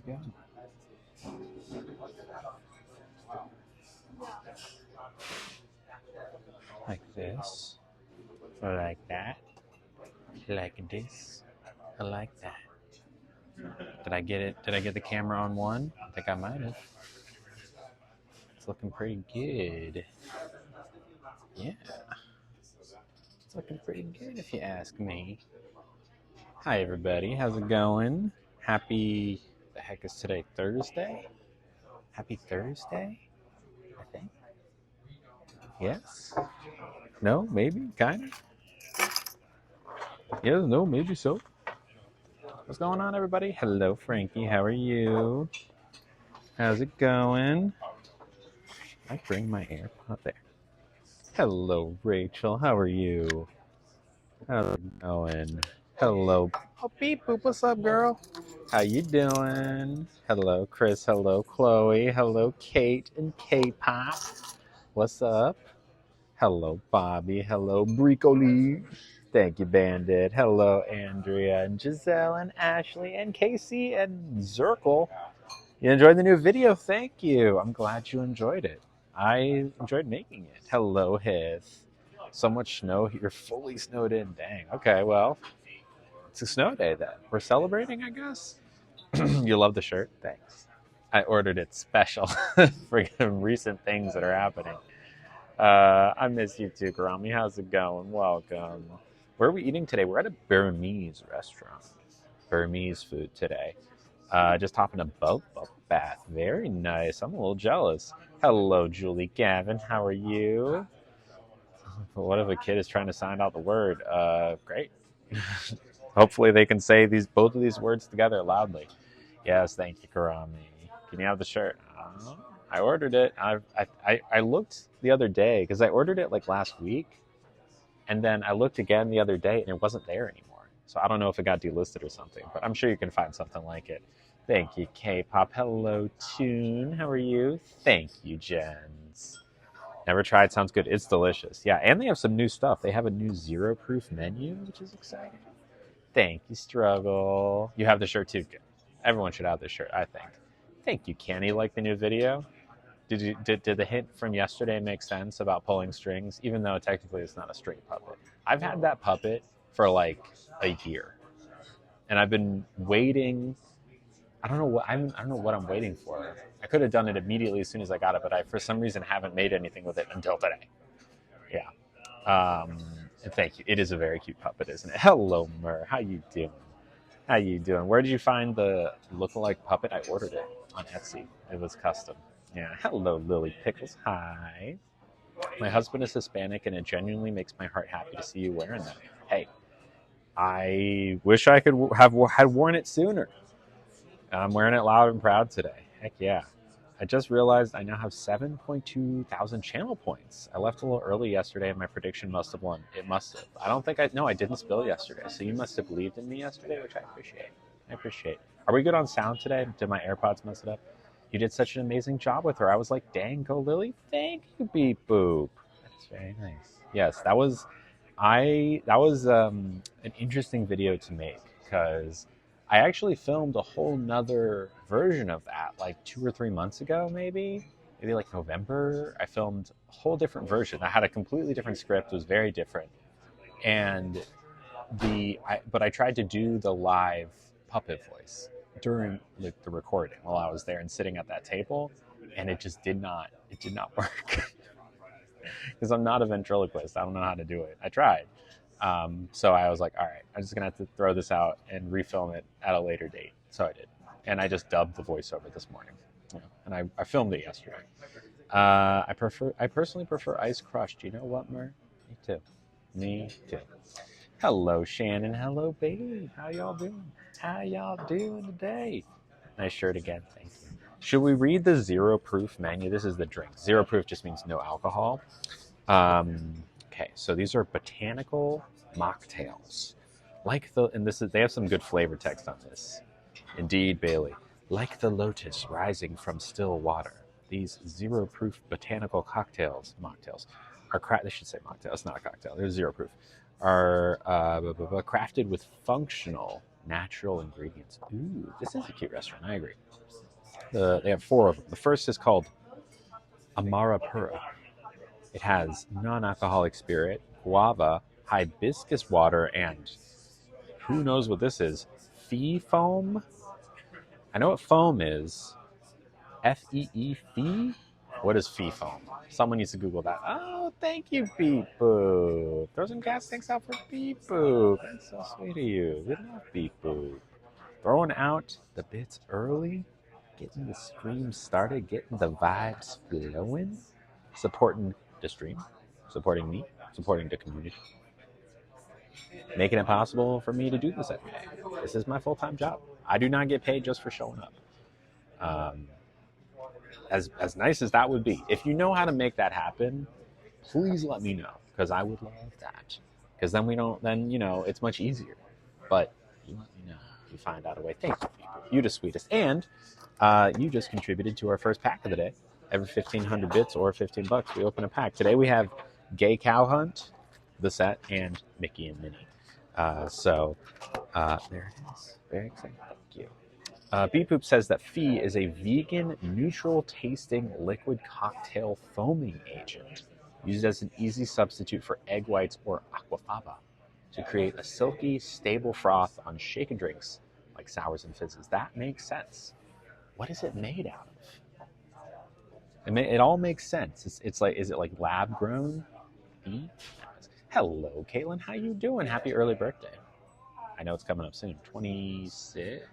you go. Like this. Or like that. Like this. I like that. Did I get it? Did I get the camera on one? I think I might have. It's looking pretty good. Yeah. It's looking pretty good if you ask me. Hi everybody, how's it going? Happy, the heck is today, Thursday? Happy Thursday, I think. Yes? No? Maybe? Kind of? Yes, no, maybe so. What's going on everybody? Hello Frankie, how are you? How's it going? I bring my AirPod there. Hello Rachel, how are you? How's it going? Hello. Oh, beep boop, what's up girl? How you doing? Hello Chris, hello Chloe, hello Kate and K-Pop. What's up? Hello Bobby, hello Bricoli. Thank you Bandit. Hello Andrea and Giselle and Ashley and Casey and Zirkle. You enjoyed the new video? Thank you. I'm glad you enjoyed it. I enjoyed making it. Hello Hith. So much snow. You're fully snowed in. Dang. Okay, well, it's a snow day then. We're celebrating, I guess. You love the shirt? Thanks. I ordered it special for recent things that are happening. I miss you too, Karami. How's it going? Welcome. Where are we eating today? We're at a Burmese restaurant. Burmese food today. Just hopping a boat bath. Very nice. I'm a little jealous. Hello, Julie Gavin. How are you? What if a kid is trying to sound out the word? Great. Hopefully they can say both of these words together loudly. Yes, thank you, Karami. Can you have the shirt? I ordered it. I looked the other day because I ordered it like last week, and then I looked again the other day and it wasn't there anymore. So I don't know if it got delisted or something, but I'm sure you can find something like it. Thank you, K-Pop. Hello, Tune. How are you? Thank you, Jens. Never tried. Sounds good. It's delicious. Yeah, and they have some new stuff. They have a new zero-proof menu, which is exciting. Thank you, Struggle. You have the shirt too. Good. Everyone should have this shirt, I think. Thank you, Kenny. Like the new video? Did the hint from yesterday make sense about pulling strings, even though technically it's not a string puppet? I've had that puppet for like a year, and I've been waiting. I don't know what I'm waiting for. I could have done it immediately as soon as I got it, but I for some reason haven't made anything with it until today. Yeah. And thank you. It is a very cute puppet, isn't it? Hello, Mur. How you doing? How you doing? Where did you find the look-alike puppet? I ordered it on Etsy. It was custom. Yeah. Hello, Lily Pickles. Hi. My husband is Hispanic, and it genuinely makes my heart happy to see you wearing them. Hey, I wish I could have had worn it sooner. I'm wearing it loud and proud today. Heck yeah. I just realized I now have 7.2 thousand channel points. I left a little early yesterday and my prediction must have won. It must have. I didn't spill yesterday. So you must have believed in me yesterday, which I appreciate. Are we good on sound today? Did my AirPods mess it up? You did such an amazing job with her. I was like, dang, go Lily. Thank you, Beep Boop. That's very nice. Yes, that was an interesting video to make because I actually filmed a whole nother version of that like 2 or 3 months ago, maybe like November. I filmed a whole different version. I had a completely different script. It was very different. And but I tried to do the live puppet voice during the recording while I was there and sitting at that table. And it did not work because I'm not a ventriloquist. I don't know how to do it. I tried. So I was like, all right, I'm just going to have to throw this out and refilm it at a later date. So I did. And I just dubbed the voiceover this morning. And I filmed it yesterday. I personally prefer Ice Crushed. You know what, Mer? Me too. Hello, Shannon. Hello, baby. How y'all doing? How y'all doing today? Nice shirt again. Thank you. Should we read the zero proof menu? This is the drink. Zero proof just means no alcohol. Okay, so these are botanical mocktails. They have some good flavor text on this. Indeed, Bailey. Like the lotus rising from still water, these zero-proof botanical mocktails, they should say mocktail, it's not a cocktail, they're zero-proof, are crafted with functional natural ingredients. Ooh, this is a cute restaurant. I agree. They have 4 of them. The first is called Amarapura. It has non-alcoholic spirit, guava, hibiscus water, and who knows what this is? Fee foam? I know what foam is. Fee? Fee? What is fee foam? Someone needs to Google that. Oh, thank you, Beep Boop. Throw some gas tanks out for Beep Boop. That's so sweet of you. We love Beep Boop. Throwing out the bits early, getting the stream started, getting the vibes flowing, supporting the stream, supporting me, supporting the community, making it possible for me to do this every day. This is my full-time job. I do not get paid just for showing up. As nice as that would be, if you know how to make that happen, please let me know, because I would love that. Because then it's much easier. But you let me know if you find out a way. Thank you, people. You're the sweetest. And you just contributed to our first pack of the day. Every 1,500 bits or $15, we open a pack. Today we have Gay Cow Hunt, the set, and Mickey and Minnie. So there it is. Very exciting. Thank you. Beep Boop says that Fee is a vegan, neutral-tasting liquid cocktail foaming agent used as an easy substitute for egg whites or aquafaba to create a silky, stable froth on shaken drinks like sours and fizzes. That makes sense. What is it made out of? It all makes sense. It's like, is it like lab grown? Hello, Caitlin. How you doing? Happy early birthday. I know it's coming up soon. 26,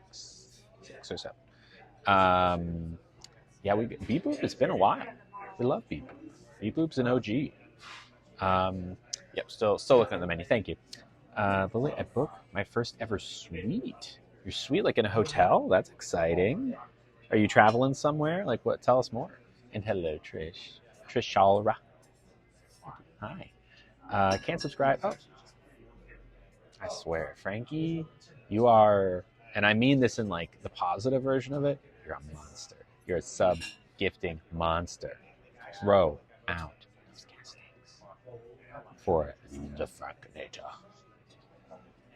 6 or 7. Yeah, Beep Boop. It's been a while. We love Beep Boop. Beep Boop's an OG. Yep. Still looking at the menu. Thank you. Lily, I booked my first ever suite. Your suite, like in a hotel? That's exciting. Are you traveling somewhere? Like what? Tell us more. And hello, Trish. Trishalra. Hi. Can't subscribe. Oh. I swear, Frankie, you are, and I mean this in like the positive version of it, you're a monster. You're a sub-gifting monster. Throw out those gas tanks for the Frankinator.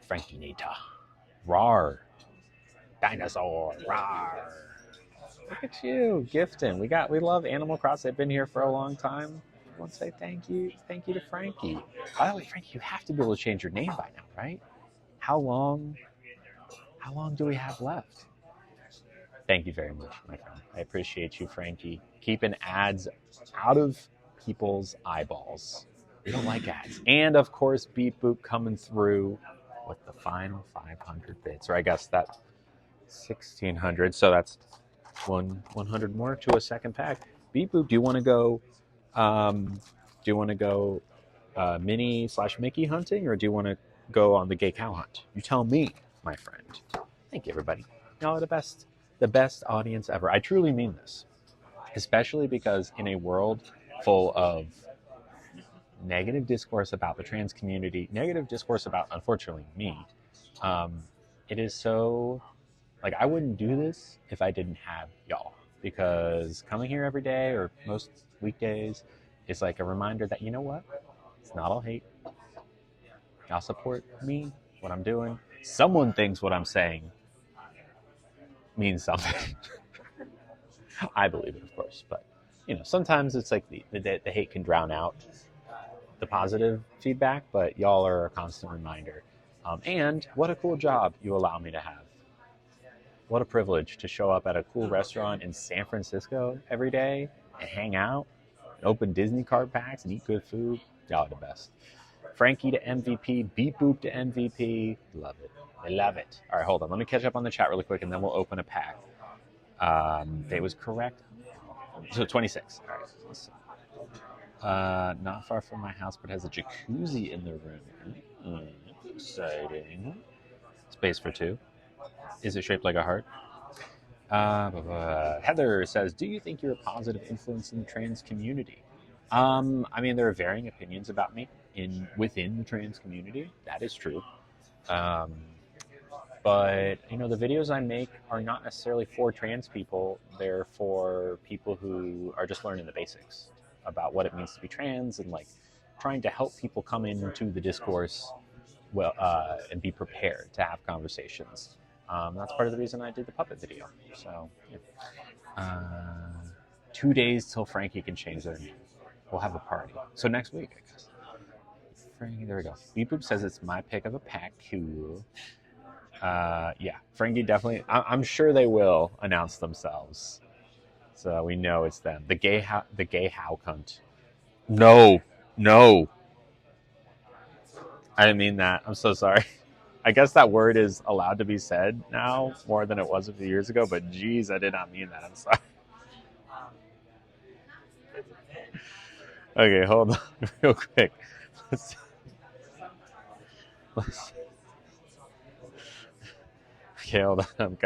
Frankinator. Rawr. Dinosaur. Rawr. Look at you, gifting. We love Animal Crossing. They've been here for a long time. I want to say thank you to Frankie. By the way, Frankie, you have to be able to change your name by now, right? How long do we have left? Thank you very much, my friend. I appreciate you, Frankie. Keeping ads out of people's eyeballs. We don't like ads. And of course, Beep Boop coming through with the final 500 bits, or I guess that 1,600. So that's 100 more to a second pack. Beep Boop, do you want to go? Minnie/Mickey hunting, or do you want to go on the Gay Cow Hunt? You tell me, my friend. Thank you, everybody. Y'all are the best audience ever. I truly mean this, especially because in a world full of negative discourse about the trans community, negative discourse about, unfortunately, me, it is so, like, I wouldn't do this if I didn't have y'all, because coming here every day or most weekdays is like a reminder that, you know what, it's not all hate. Y'all support me, what I'm doing. Someone thinks what I'm saying means something. I believe it, of course, but sometimes it's like the hate can drown out the positive feedback, but y'all are a constant reminder. And what a cool job you allow me to have. What a privilege to show up at a cool restaurant in San Francisco every day and hang out, and open Disney card packs and eat good food. Y'all are the best. Frankie to MVP, Beep Boop to MVP. Love it. I love it. All right, hold on. Let me catch up on the chat really quick, and then we'll open a pack. It was correct. So 26. All right. Let's see. Not far from my house, but has a jacuzzi in the room. Exciting. Space for 2. Is it shaped like a heart? Heather says, do you think you're a positive influence in the trans community? I mean, there are varying opinions about me within the trans community. That is true. But, the videos I make are not necessarily for trans people. They're for people who are just learning the basics about what it means to be trans and, like, trying to help people come into the discourse and be prepared to have conversations. That's part of the reason I did the puppet video. So, yeah. 2 days till Frankie can change their name. We'll have a party. So next week, I guess. Frankie, there we go. Beep Boop says it's my pick of a pack. Cool. Yeah, Frankie definitely. I'm sure they will announce themselves, so we know it's them. The gay how cunt. No, I didn't mean that. I'm so sorry. I guess that word is allowed to be said now more than it was a few years ago. But geez, I did not mean that. I'm sorry. Okay, hold on, real quick. Let's, okay, hold on. I'm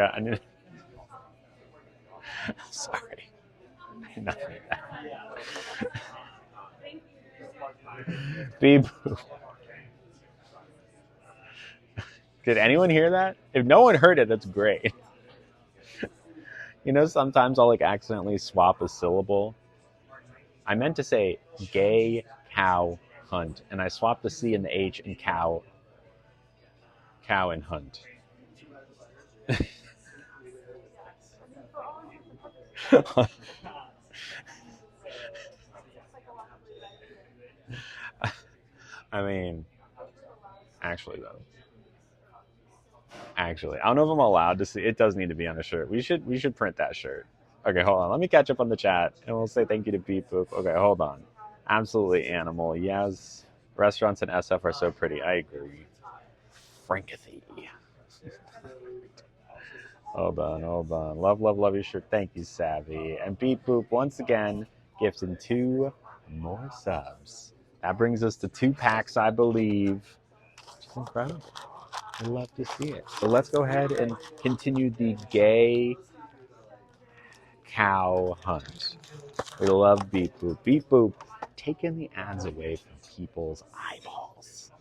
sorry. I did not mean that. Beep. Did anyone hear that? If no one heard it, that's great. You know, sometimes I'll like accidentally swap a syllable. I meant to say gay cow hunt, and I swapped the C and the H in cow and hunt. I mean, actually, I don't know if I'm allowed to see. It does need to be on a shirt. We should print that shirt. Okay, hold on. Let me catch up on the chat, and we'll say thank you to Beep Boop. Okay, hold on. Absolutely animal. Yes, restaurants in SF are so pretty. I agree. Frankathy. Hold on. Love your shirt. Thank you, Savvy. And Beep Boop, once again, gifting 2 more subs. That brings us to 2 packs, I believe. Which is incredible. I love to see it. So let's go ahead and continue the gay cow hunt. We love Beep Boop. Beep Boop, taking the ads away from people's eyeballs.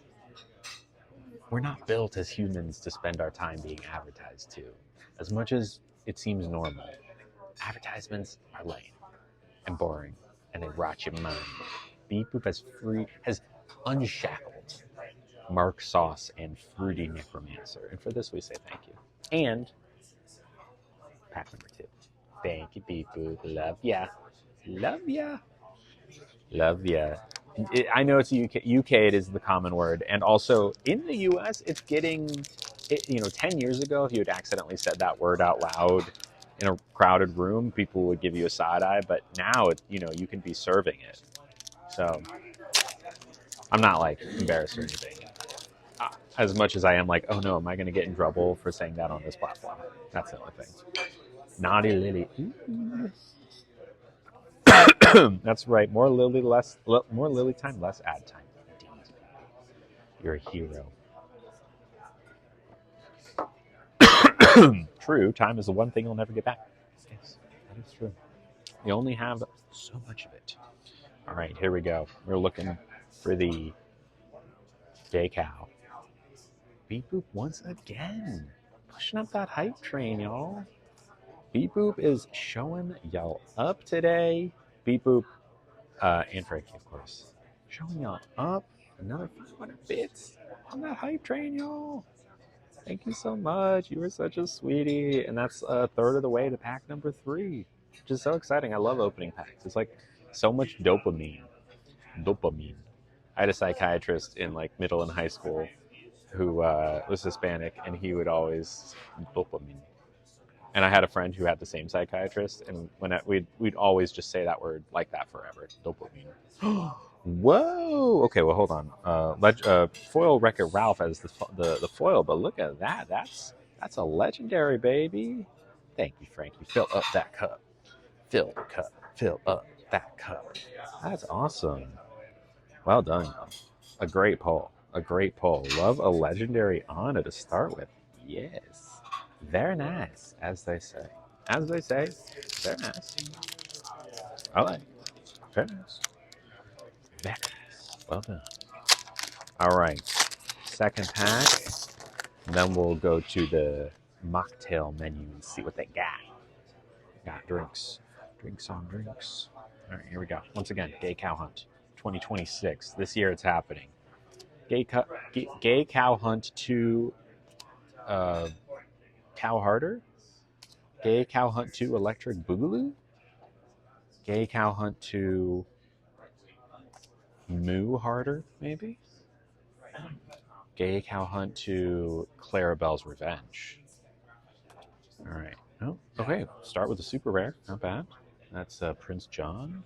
We're not built as humans to spend our time being advertised to. As much as it seems normal, advertisements are lame and boring, and they rot your mind. Beep Boop has unshackled Mark Sauce and Fruity Necromancer, and for this we say thank you. And pack number 2. Thank you, Beep Boop. Love ya. I know it's UK. It is the common word, and also in the US, it's getting. 10 years ago, if you had accidentally said that word out loud in a crowded room, people would give you a side eye. But now, you can be serving it. So I'm not like embarrassed or anything. As much as I am like, oh no, am I going to get in trouble for saying that on this platform? That's the only thing. Naughty Lily. That's right. More Lily time, less ad time. Indeed. You're a hero. True. Time is the one thing you'll never get back. Yes, that is true. You only have so much of it. All right, here we go. We're looking for the gay cow. Beep Boop once again. Pushing up that hype train, y'all. Beep Boop is showing y'all up today. Beep Boop, and Frankie, of course. Showing y'all up. Another 500 bits on that hype train, y'all. Thank you so much. You were such a sweetie. And that's a third of the way to pack number 3, which is so exciting. I love opening packs. It's like so much dopamine. I had a psychiatrist in like middle and high school who was Hispanic, and he would always dopamine. And I had a friend who had the same psychiatrist, and we'd always just say that word like that forever. Dopamine. Whoa. Okay, well, hold on. Foil Wreck-It Ralph as the foil, but look at that. That's a legendary, baby. Thank you, Frankie. Fill up that cup. Fill the cup. Fill up that cup. That's awesome. Well done, y'all. A great poll. Love a legendary Anna to start with. Yes. Very nice, as they say. Very nice. I like it. Very nice. Very nice. Well done. All right. Second pack. Then we'll go to the mocktail menu and see what they got. Got drinks. Drinks on drinks. All right, here we go. Once again, Gay Cow Hunt 2026. This year it's happening. Gay Cow Hunt to Cow Harder. Gay Cow Hunt to Electric Boogaloo. Gay Cow Hunt to Moo Harder, maybe. Gay Cow Hunt to Clarabelle's Revenge. All right. Oh, okay. Start with a super rare. Not bad. That's Prince John.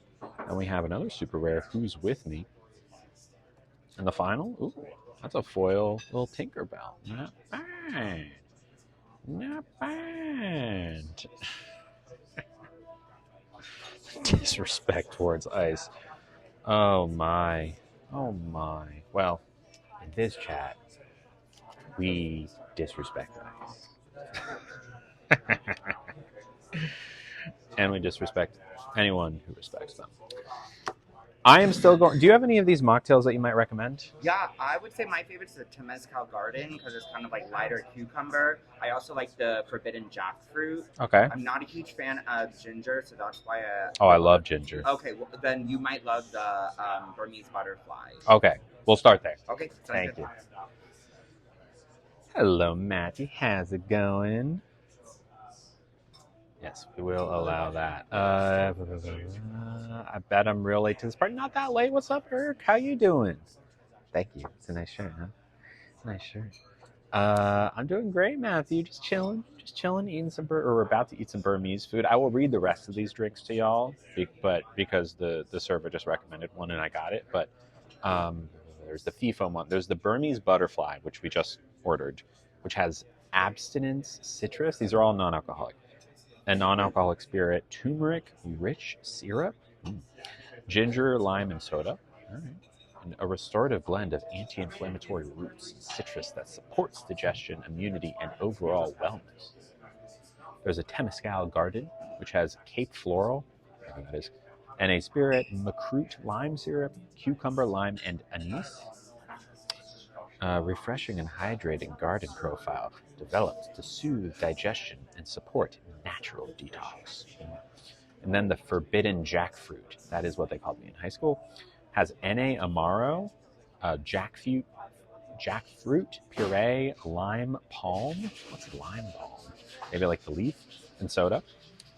And we have another super rare, Who's With Me. And the final, ooh, that's a foil little Tinkerbell. Not bad. Not bad. Disrespect towards ice. Oh my. Oh my. Well, in this chat, we disrespect ice. And we disrespect anyone who respects them. I am still going. Do you have any of these mocktails that you might recommend? Yeah, I would say my favorite is the Temescal Garden because it's kind of like lighter cucumber. I also like the Forbidden Jackfruit. Okay. I'm not a huge fan of ginger, so that's why I love ginger. Okay, well, then you might love the Burmese Butterfly. Okay, we'll start there. Okay, thank you. Hello, Matty. How's it going? Yes, we will allow that. I bet I'm real late to this party. Not that late. What's up, Eric? How you doing? Thank you. It's a nice shirt, huh? It's a nice shirt. I'm doing great, Matthew. Just chilling, eating some or about to eat some Burmese food. I will read the rest of these drinks to y'all, but because the server just recommended one and I got it. But there's the FIFA one. There's the Burmese Butterfly, which we just ordered, which has abstinence citrus. These are all non-alcoholic. A non-alcoholic spirit, turmeric, rich syrup, ginger, lime, and soda. All right. And a restorative blend of anti-inflammatory roots and citrus that supports digestion, immunity, and overall wellness. There's a Temescal Garden, which has Cape Floral, whatever that is, and a spirit, Macroot lime syrup, cucumber lime, and anise. Refreshing and hydrating garden profile developed to soothe digestion and support natural detox. And then the Forbidden Jackfruit, that is what they called me in high school, has N.A. Amaro, jackfruit puree, lime palm. What's lime palm? Maybe like the leaf and soda.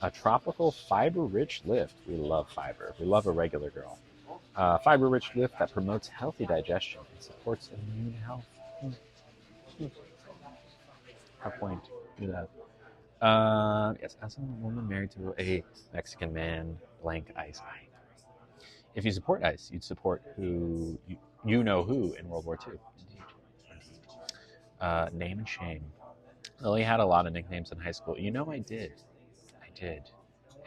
A tropical fiber-rich lift. We love fiber. We love a regular girl. Fiber-rich lift that promotes healthy digestion and supports immune health. Hard point. Do that. Yes, as a woman married to a Mexican man, blank ice. If you support ice, you'd support who you know who in World War II. Indeed. Name and shame. Lily had a lot of nicknames in high school. You know, I did.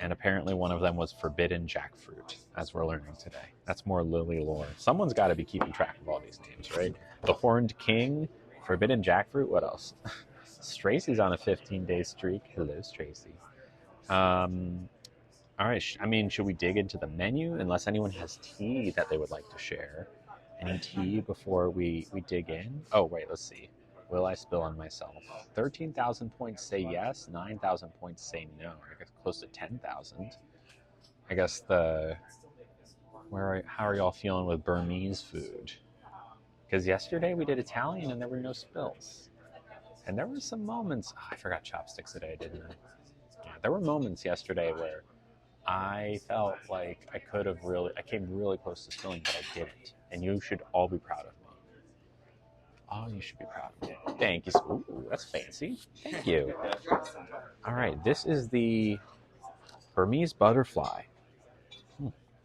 And apparently one of them was Forbidden Jackfruit, as we're learning today. That's more Lily lore. Someone's got to be keeping track of all these names, right? The Horned King, Forbidden Jackfruit, what else? Stracy's on a 15-day streak. Hello, Stracy. All right, I mean, should we dig into the menu? Unless anyone has tea that they would like to share. Any tea before we dig in? Oh, wait, let's see. Will I spill on myself? 13,000 points say yes, 9,000 points say no. I guess close to 10,000. I guess how are y'all feeling with Burmese food? Because yesterday we did Italian and there were no spills. And there were some moments, I forgot chopsticks today, didn't I? Yeah, there were moments yesterday where I felt like I came really close to spilling, but I didn't. And you should all be proud of me. Oh, you should be proud of me. Thank you. Ooh, that's fancy. Thank you. All right, this is the Burmese Butterfly.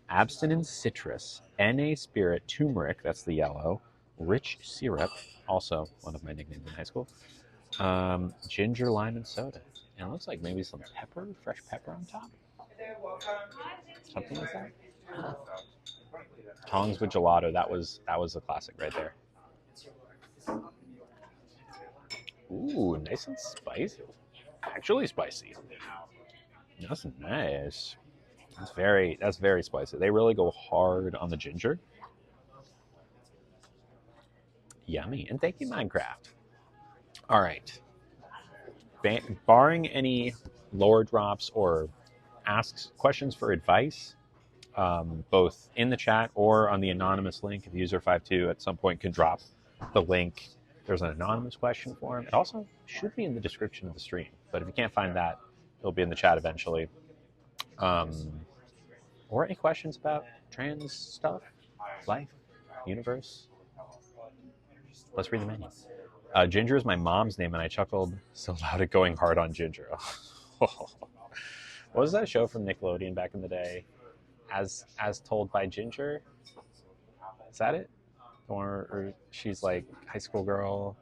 Abstinence citrus, N.A. spirit, turmeric, that's the yellow, rich syrup, also one of my nicknames in high school, ginger, lime, and soda. And it looks like maybe some pepper, fresh pepper on top. Something like that. Tongs with gelato, that was a classic right there. Ooh, nice and spicy. Actually spicy. That's nice. That's very spicy. They really go hard on the ginger. Yummy. And thank you, Minecraft. All right. Barring any lore drops or asks questions for advice, both in the chat or on the anonymous link, if user52 at some point can drop the link. There's an anonymous question form. It also should be in the description of the stream. But if you can't find that, it'll be in the chat eventually. Or any questions about trans stuff, life, universe. Let's read the menu. Ginger is my mom's name, and I chuckled so loud at going hard on Ginger. What was that show from Nickelodeon back in the day? As Told by Ginger? Is that it? Or she's like high school girl.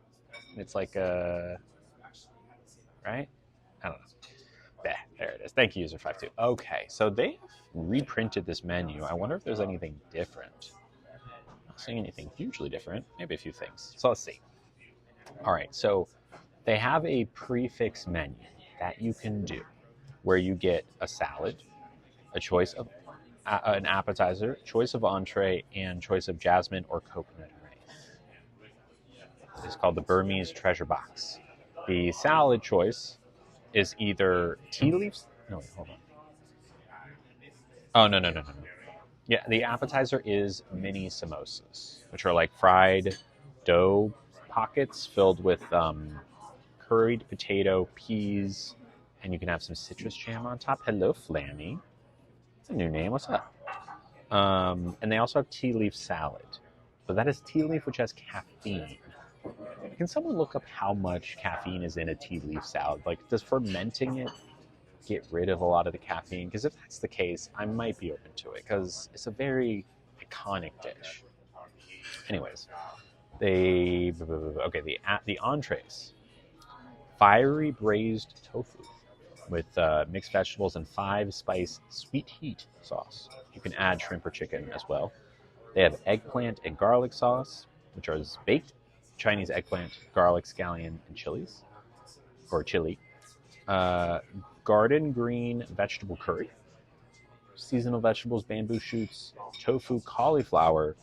And it's like a... Right? I don't know. There it is. Thank you, User52. Okay, so they've reprinted this menu. I wonder if there's anything different. I'm not seeing anything hugely different. Maybe a few things. So let's see. All right, so they have a prefix menu that you can do where you get a salad, a choice of an appetizer, choice of entree, and choice of jasmine or coconut rice. It's called the Burmese treasure box. The salad choice is either tea leaves. No, wait, hold on. Oh, no. Yeah, the appetizer is mini samosas, which are like fried dough pockets filled with curried potato, peas, and you can have some citrus jam on top. Hello, Flammy. It's a new name. What's up? And they also have tea leaf salad. But that is tea leaf, which has caffeine. Can someone look up how much caffeine is in a tea leaf salad? Like, does fermenting it get rid of a lot of the caffeine? Because if that's the case, I might be open to it because it's a very iconic dish. Anyways, the entrees: fiery braised tofu with mixed vegetables and 5-spice sweet heat sauce. You can add shrimp or chicken as well. They have eggplant and garlic sauce, which is baked Chinese eggplant, garlic, scallion, and chili. Garden green vegetable curry, seasonal vegetables, bamboo shoots, tofu, cauliflower,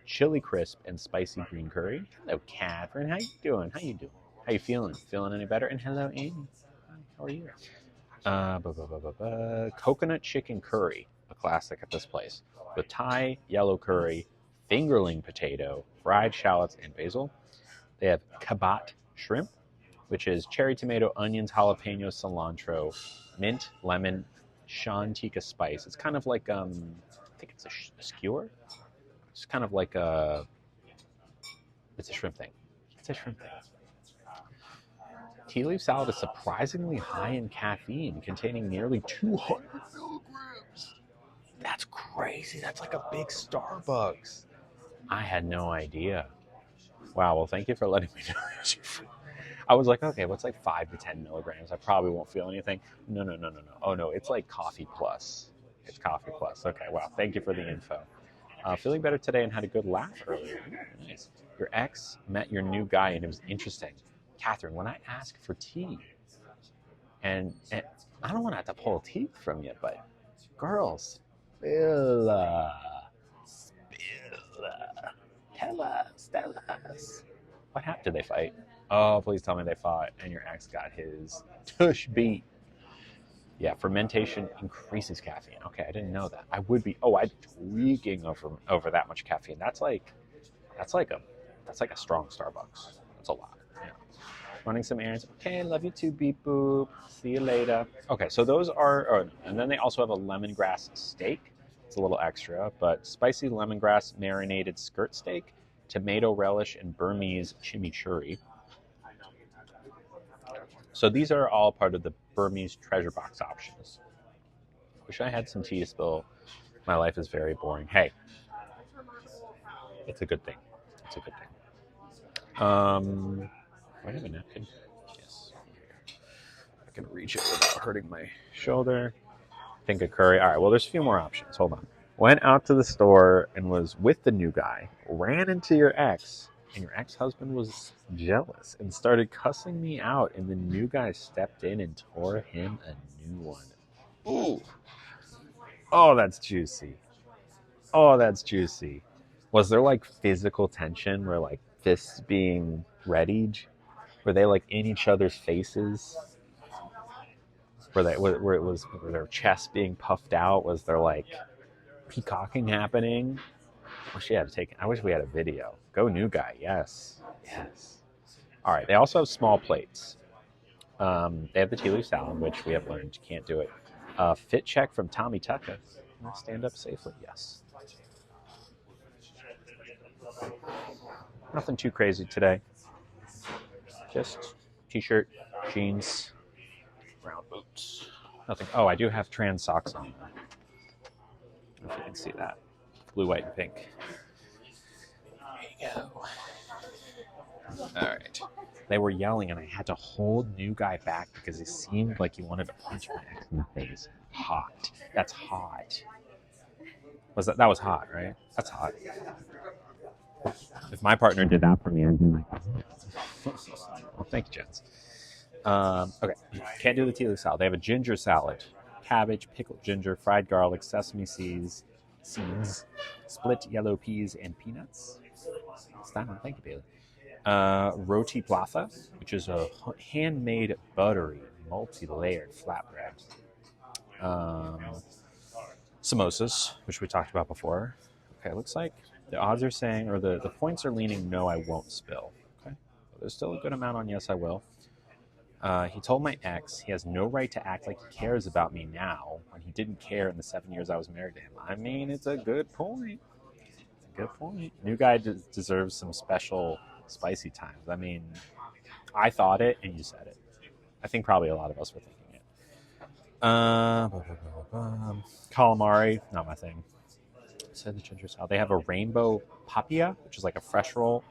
chili crisp, and spicy green curry. Hello, Catherine. How you doing? How you feeling? Feeling any better? And hello, Amy. How are you? Coconut chicken curry, a classic at this place, with Thai yellow curry, fingerling potato, fried shallots, and basil. They have kabat shrimp, which is cherry tomato, onions, jalapenos, cilantro, mint, lemon, shan tikka spice. It's kind of like, I think it's a skewer. It's kind of like it's a shrimp thing. Tea leaf salad is surprisingly high in caffeine, containing nearly 200 milligrams. That's crazy. That's like a big Starbucks. I had no idea. Wow, well, thank you for letting me know. I was like, okay, what's like 5 to 10 milligrams? I probably won't feel anything. No. Oh, no, it's like coffee plus. It's coffee plus. Okay, wow, thank you for the info. Feeling better today and had a good laugh earlier. Nice. Your ex met your new guy and it was interesting. Catherine, when I ask for tea, and I don't want to have to pull teeth from you, but girls, spill. Tell us. What happened? Did they fight? Oh, please tell me they fought and your ex got his tush beat. Yeah, fermentation increases caffeine. Okay, I didn't know that. I would be. Oh, I'm tweaking over that much caffeine. That's like a strong Starbucks. That's a lot. Yeah. Running some errands. Okay, love you too. Beep boop. See you later. Okay, so those are. And then they also have a lemongrass steak. It's a little extra, but spicy lemongrass marinated skirt steak, tomato relish, and Burmese chimichurri. So these are all part of the Burmese treasure box options. Wish I had some tea to spill. My life is very boring. Hey, it's a good thing. Do I have a napkin? Yes. I can reach it without hurting my shoulder. Think of curry. All right, well, there's a few more options. Hold on. Went out to the store and was with the new guy. Ran into your ex. And your ex-husband was jealous and started cussing me out, and the new guy stepped in and tore him a new one. Ooh. Oh, that's juicy. Was there like physical tension where like fists being readied? Were they like in each other's faces? Were their chests being puffed out? Was there like peacocking happening? I wish we had a video. Go new guy. Yes. Yes. All right. They also have small plates. They have the tea leaf salad, which we have learned you can't do it. Fit check from Tommy Tucker. Can I stand up safely? Yes. Nothing too crazy today. Just t-shirt, jeans, brown boots. Nothing. Oh, I do have trans socks on. I don't know if you can see that. Blue, white, and pink. There you go. All right. They were yelling, and I had to hold new guy back because he seemed like he wanted to punch my ex in the face. Hot. That's hot. That was hot, right? That's hot. If my partner did that for me, I'd be like, well, thank you, gents. Okay. Can't do the tea leaf salad. They have a ginger salad. Cabbage, pickled ginger, fried garlic, sesame seeds, split yellow peas, and peanuts. Thank you, Bailey. Roti platha, which is a handmade buttery, multi-layered flatbread. Samosas, which we talked about before. Okay, looks like the odds are saying, or the points are leaning no, I won't spill. Okay, so there's still a good amount on yes, I will. He told my ex he has no right to act like he cares about me now when he didn't care in the 7 years I was married to him. I mean, it's a good point. It's a good point. New guy deserves some special spicy times. I mean, I thought it and you said it. I think probably a lot of us were thinking it. Calamari, not my thing. Said the ginger salad. They have a rainbow papaya, which is like a fresh roll.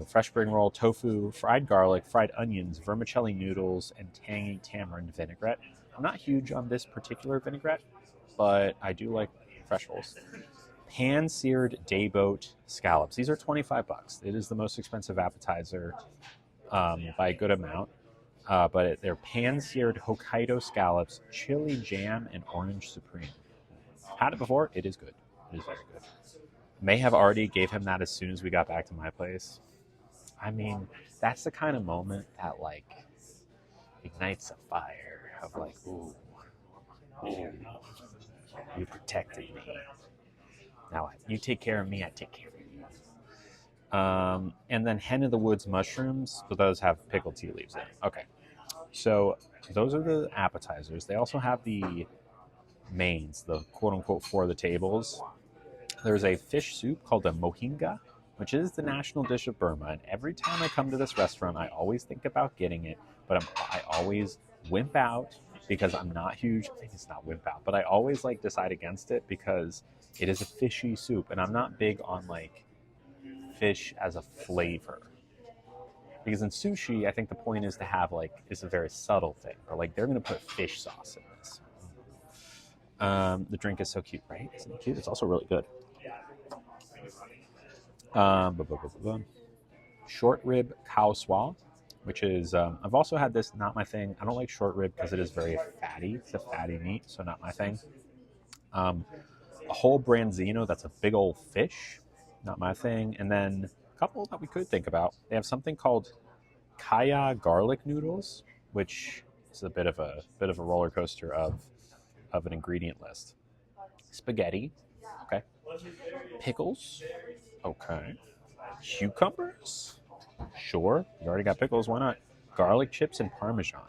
Fresh spring roll, tofu, fried garlic, fried onions, vermicelli noodles, and tangy tamarind vinaigrette. I'm not huge on this particular vinaigrette, but I do like fresh rolls. Pan-seared dayboat scallops. These are $25. It is the most expensive appetizer by a good amount. But they're pan-seared Hokkaido scallops, chili jam, and orange supreme. Had it before. It is good. It is very good. May have already gave him that as soon as we got back to my place. I mean, that's the kind of moment that, like, ignites a fire of, like, ooh, you protected me. Now, you take care of me, I take care of you. And then Hen of the Woods mushrooms, but those have pickled tea leaves in. Okay. So those are the appetizers. They also have the mains, the quote-unquote for the tables. There's a fish soup called a mohinga, which is the national dish of Burma. And every time I come to this restaurant, I always think about getting it, but I always wimp out because I'm not huge. I think it's not wimp out, but I always like decide against it because it is a fishy soup, and I'm not big on like fish as a flavor. Because in sushi, I think the point is to have like it's a very subtle thing, or like they're going to put fish sauce in this. The drink is so cute, right? Isn't it cute? It's also really good. Short rib cow swal, which is I've also had this. Not my thing. I don't like short rib because it is very fatty. It's a fatty meat, so not my thing. A whole branzino, that's a big old fish, not my thing. And then a couple that we could think about. They have something called kaya garlic noodles, which is a bit of a roller coaster of an ingredient list. Spaghetti, okay. Pickles, okay. Cucumbers, sure. You already got pickles, why not? Garlic chips and Parmesan.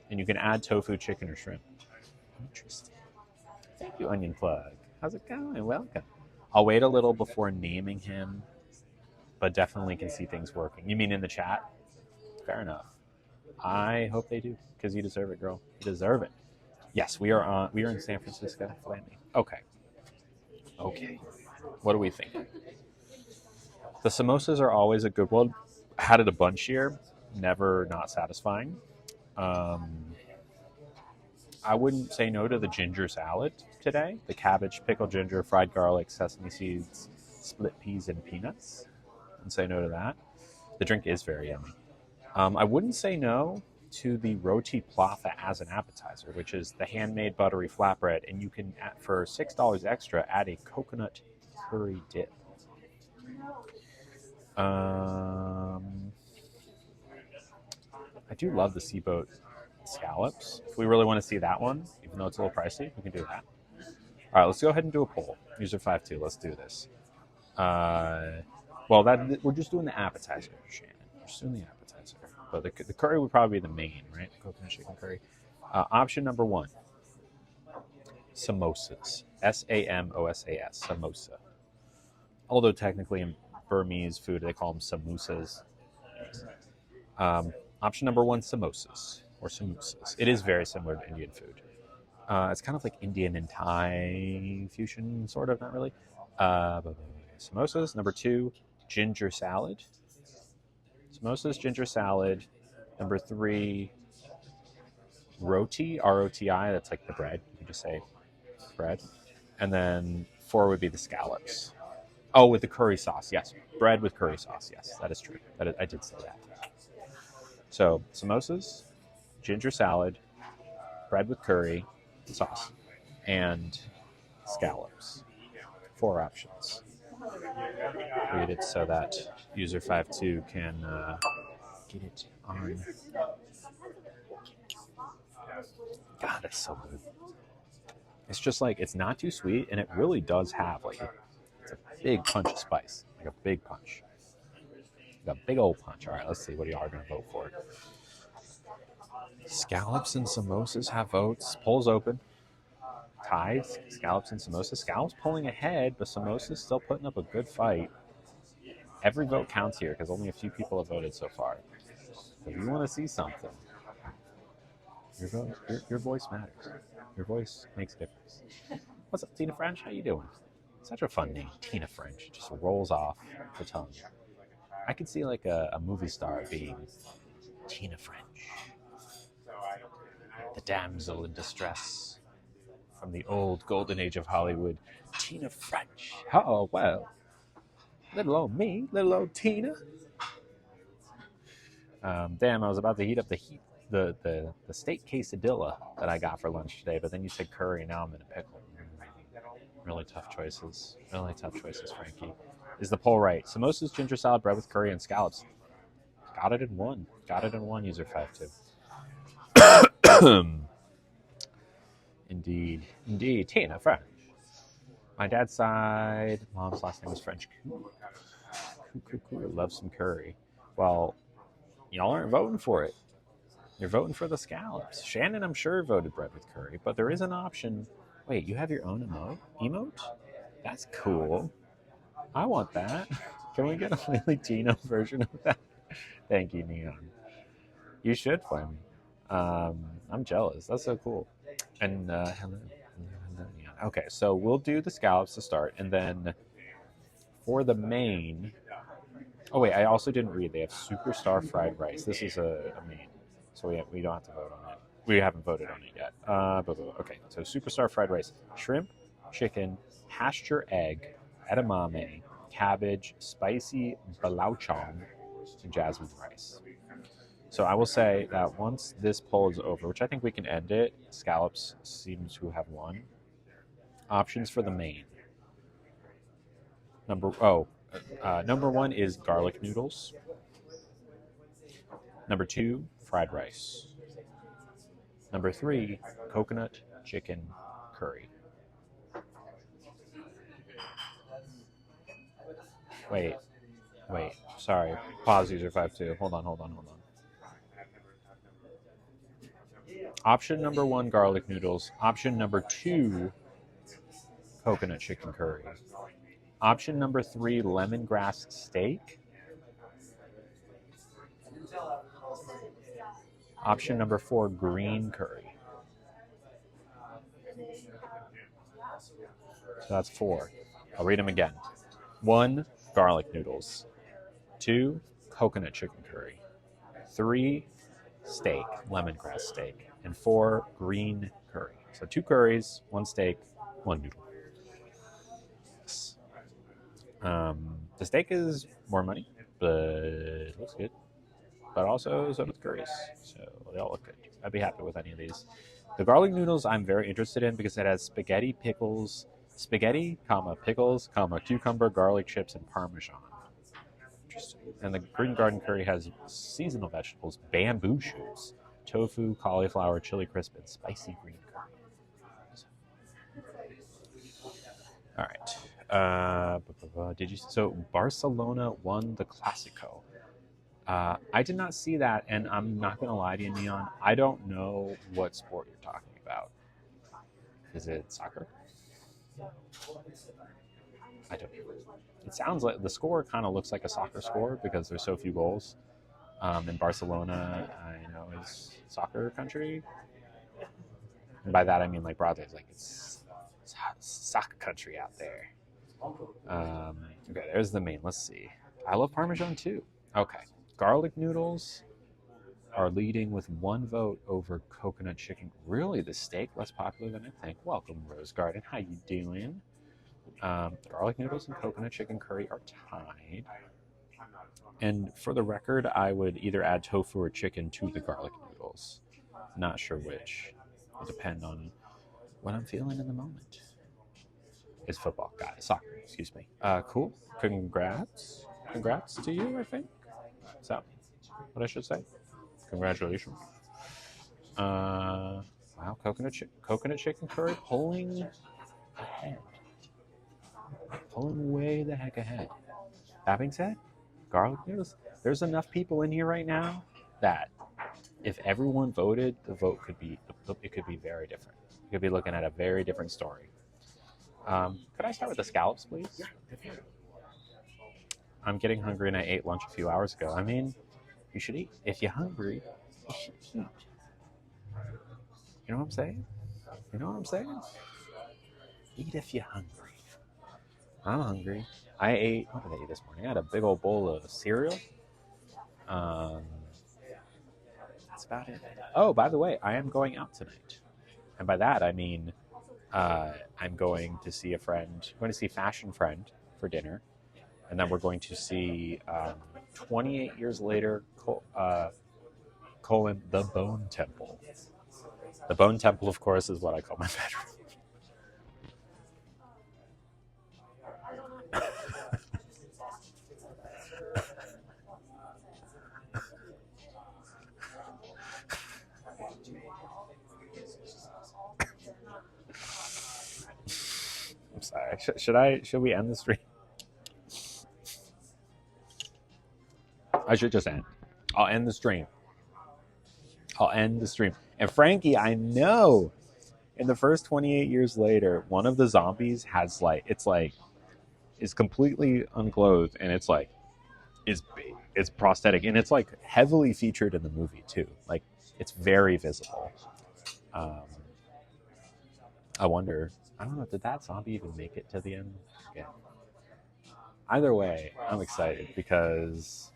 And you can add tofu, chicken, or shrimp. Interesting. Thank you, Onion Plug. How's it going? Welcome. I'll wait a little before naming him, but definitely can see things working. You mean in the chat? Fair enough. I hope they do, because you deserve it, girl. You deserve it. Yes, we are in San Francisco landing. Okay. What are we thinking? The samosas are always a good one. Had it a bunch here. Never not satisfying. I wouldn't say no to the ginger salad today. The cabbage, pickled ginger, fried garlic, sesame seeds, split peas, and peanuts. Wouldn't say no to that. The drink is very yummy. I wouldn't say no to the roti platha as an appetizer, which is the handmade buttery flatbread, and you can, for $6 extra, add a coconut curry dip. I do love the Seaboat scallops. If we really want to see that one, even though it's a little pricey, we can do that. All right, let's go ahead and do a poll. User 5-2. Let's do this. Well, we're just doing the appetizer, Shannon. We're just doing the appetizer. But the curry would probably be the main, right? Coconut chicken curry. Option number 1, samosas. Samosas. Samosa. Although technically in Burmese food they call them samosas. Option number 1, samosas or samosas. It is very similar to Indian food. It's kind of like Indian and Thai fusion, sort of, not really. Samosas. Number 2, ginger salad. Samosas, ginger salad. Number 3, roti, R-O-T-I. That's like the bread. You can just say bread. And then 4 would be the scallops. Oh, with the curry sauce. Yes, bread with curry sauce. Yes, that is true. I did say that. So samosas, ginger salad, bread with curry sauce, and scallops. 4 options. Read it so that user 5-2 can get it on. God, that's so good. It's just like, it's not too sweet, and it really does have like it's a big punch of spice, like a big punch, like a big old punch. All right, let's see what y'all are gonna vote for. Scallops and samosas have votes. Polls open. Ties, scallops and samosas. Scallops pulling ahead, but samosas still putting up a good fight. Every vote counts here because only a few people have voted so far. If you want to see something, your voice matters. Your voice makes a difference. What's up, Tina French? How you doing? Such a fun name, Tina French. It just rolls off the tongue. I could see like a movie star being Tina French, the damsel in distress from the old golden age of Hollywood, Tina French. Oh, well, little old me, little old Tina. Damn, I was about to heat up the steak quesadilla that I got for lunch today, but then you said curry, and now I'm in a pickle. Really tough choices. Really tough choices, Frankie. Is the poll right? Samosas, ginger salad, bread with curry, and scallops. Got it in one. Got it in one, user 5-2. Indeed. Indeed. Tina French. My dad's side, mom's last name was French. Cool. Love some curry. Well, y'all aren't voting for it. You're voting for the scallops. Shannon, I'm sure, voted bread with curry, but there is an option. Wait, you have your own emote? That's cool. I want that. Can we get a Lily Tino version of that? Thank you, Neon. You should play me. I'm jealous. That's so cool. And hello, Neon. Okay, so we'll do the scallops to start, and then for the main. Oh wait, I also didn't read. They have superstar fried rice. This is a main, so we don't have to vote on it. We haven't voted on it yet. Okay, so superstar fried rice: shrimp, chicken, pasture egg, edamame, cabbage, spicy baluchong, and jasmine rice. So I will say that once this poll is over, which I think we can end it, scallops seem to have won. Options for the main. Number 1 is garlic noodles. Number 2, fried rice. Number 3, coconut chicken curry. Wait. Sorry. Pause, user 5-2. Hold on. Option number 1, garlic noodles. Option number 2, coconut chicken curry. Option number 3, lemongrass steak. Option number 4, green curry. So that's 4. I'll read them again. 1, garlic noodles. 2, coconut chicken curry. 3, steak, lemongrass steak. And 4, green curry. So 2 curries, 1 steak, 1 noodle. Yes. The steak is more money, but it looks good. But also, so does curries. So they all look good. I'd be happy with any of these. The garlic noodles I'm very interested in because it has spaghetti, pickles, cucumber, garlic chips, and Parmesan. Interesting. And the green garden curry has seasonal vegetables, bamboo shoots, tofu, cauliflower, chili crisp, and spicy green curry. All right. Did you? So Barcelona won the Clásico. I did not see that, and I'm not gonna lie to you, Neon. I don't know what sport you're talking about. Is it soccer? I don't know. It sounds like the score kind of looks like a soccer score because there's so few goals. And Barcelona, I know, is soccer country. And by that I mean like broadly, it's like it's soccer country out there. Okay, there's the main. Let's see. I love Parmesan too. Okay, garlic noodles are leading with one vote over coconut chicken. Really, the steak less popular than I think. Welcome, Rose Garden. How you doing? Garlic noodles and coconut chicken curry are tied. And for the record, I would either add tofu or chicken to the garlic noodles. Not sure which. It'll depend on what I'm feeling in the moment. It's football. Got it. Soccer. Excuse me. Cool. Congrats. Congrats to you, I think. Is that what I should say? Congratulations. Wow. Coconut chicken curry pulling ahead. Pulling way the heck ahead. That being said, garlic noodles. There's enough people in here right now that if everyone voted, the vote could be very different. You could be looking at a very different story. Could I start with the scallops, please? Yeah. I'm getting hungry and I ate lunch a few hours ago. I mean, you should eat. If you're hungry, you should eat. You know what I'm saying? You know what I'm saying? Eat if you're hungry. I'm hungry. I ate, what did I eat this morning? I had a big old bowl of cereal. That's about it. Oh, by the way, I am going out tonight. And by that, I mean I'm going to see a friend. I'm going to see Fashion Friend for dinner. And then we're going to see 28 years later, colon, the Bone Temple. The Bone Temple, of course, is what I call my bedroom. I'm sorry. Should we end the stream? I should just end. I'll end the stream. And Frankie, I know in the first 28 years later, one of the zombies has is completely unclothed and it's prosthetic and it's like heavily featured in the movie too. Like it's very visible. I wonder, I don't know, did that zombie even make it to the end? Yeah. Either way, I'm excited because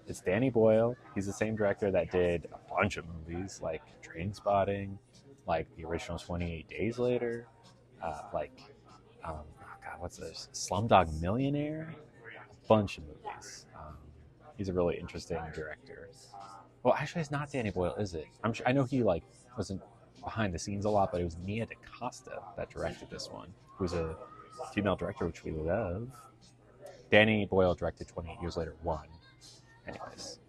it's Danny Boyle. He's the same director that did a bunch of movies like Trainspotting, like the original 28 Days Later, what's this? Slumdog Millionaire? A bunch of movies. He's a really interesting director. Well, actually, it's not Danny Boyle, is it? I know he wasn't behind the scenes a lot, but it was Nia DaCosta that directed this one, who's a female director, which we love. Danny Boyle directed 28 Years Later 1. Anyways,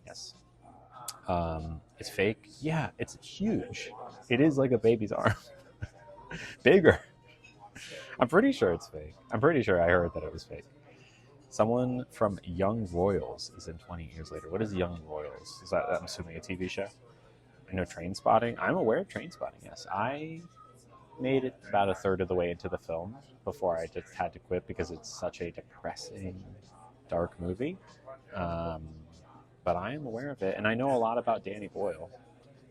yes. It's fake. Yeah, it's huge. It is like a baby's arm. Bigger. I'm pretty sure it's fake. I'm pretty sure I heard that it was fake. Someone from Young Royals is in 20 Years Later. What is Young Royals? Is that, I'm assuming, a TV show? I know Trainspotting. I'm aware of Trainspotting, yes. I made it about a third of the way into the film before I just had to quit because it's such a depressing, dark movie. But I am aware of it, and I know a lot about Danny Boyle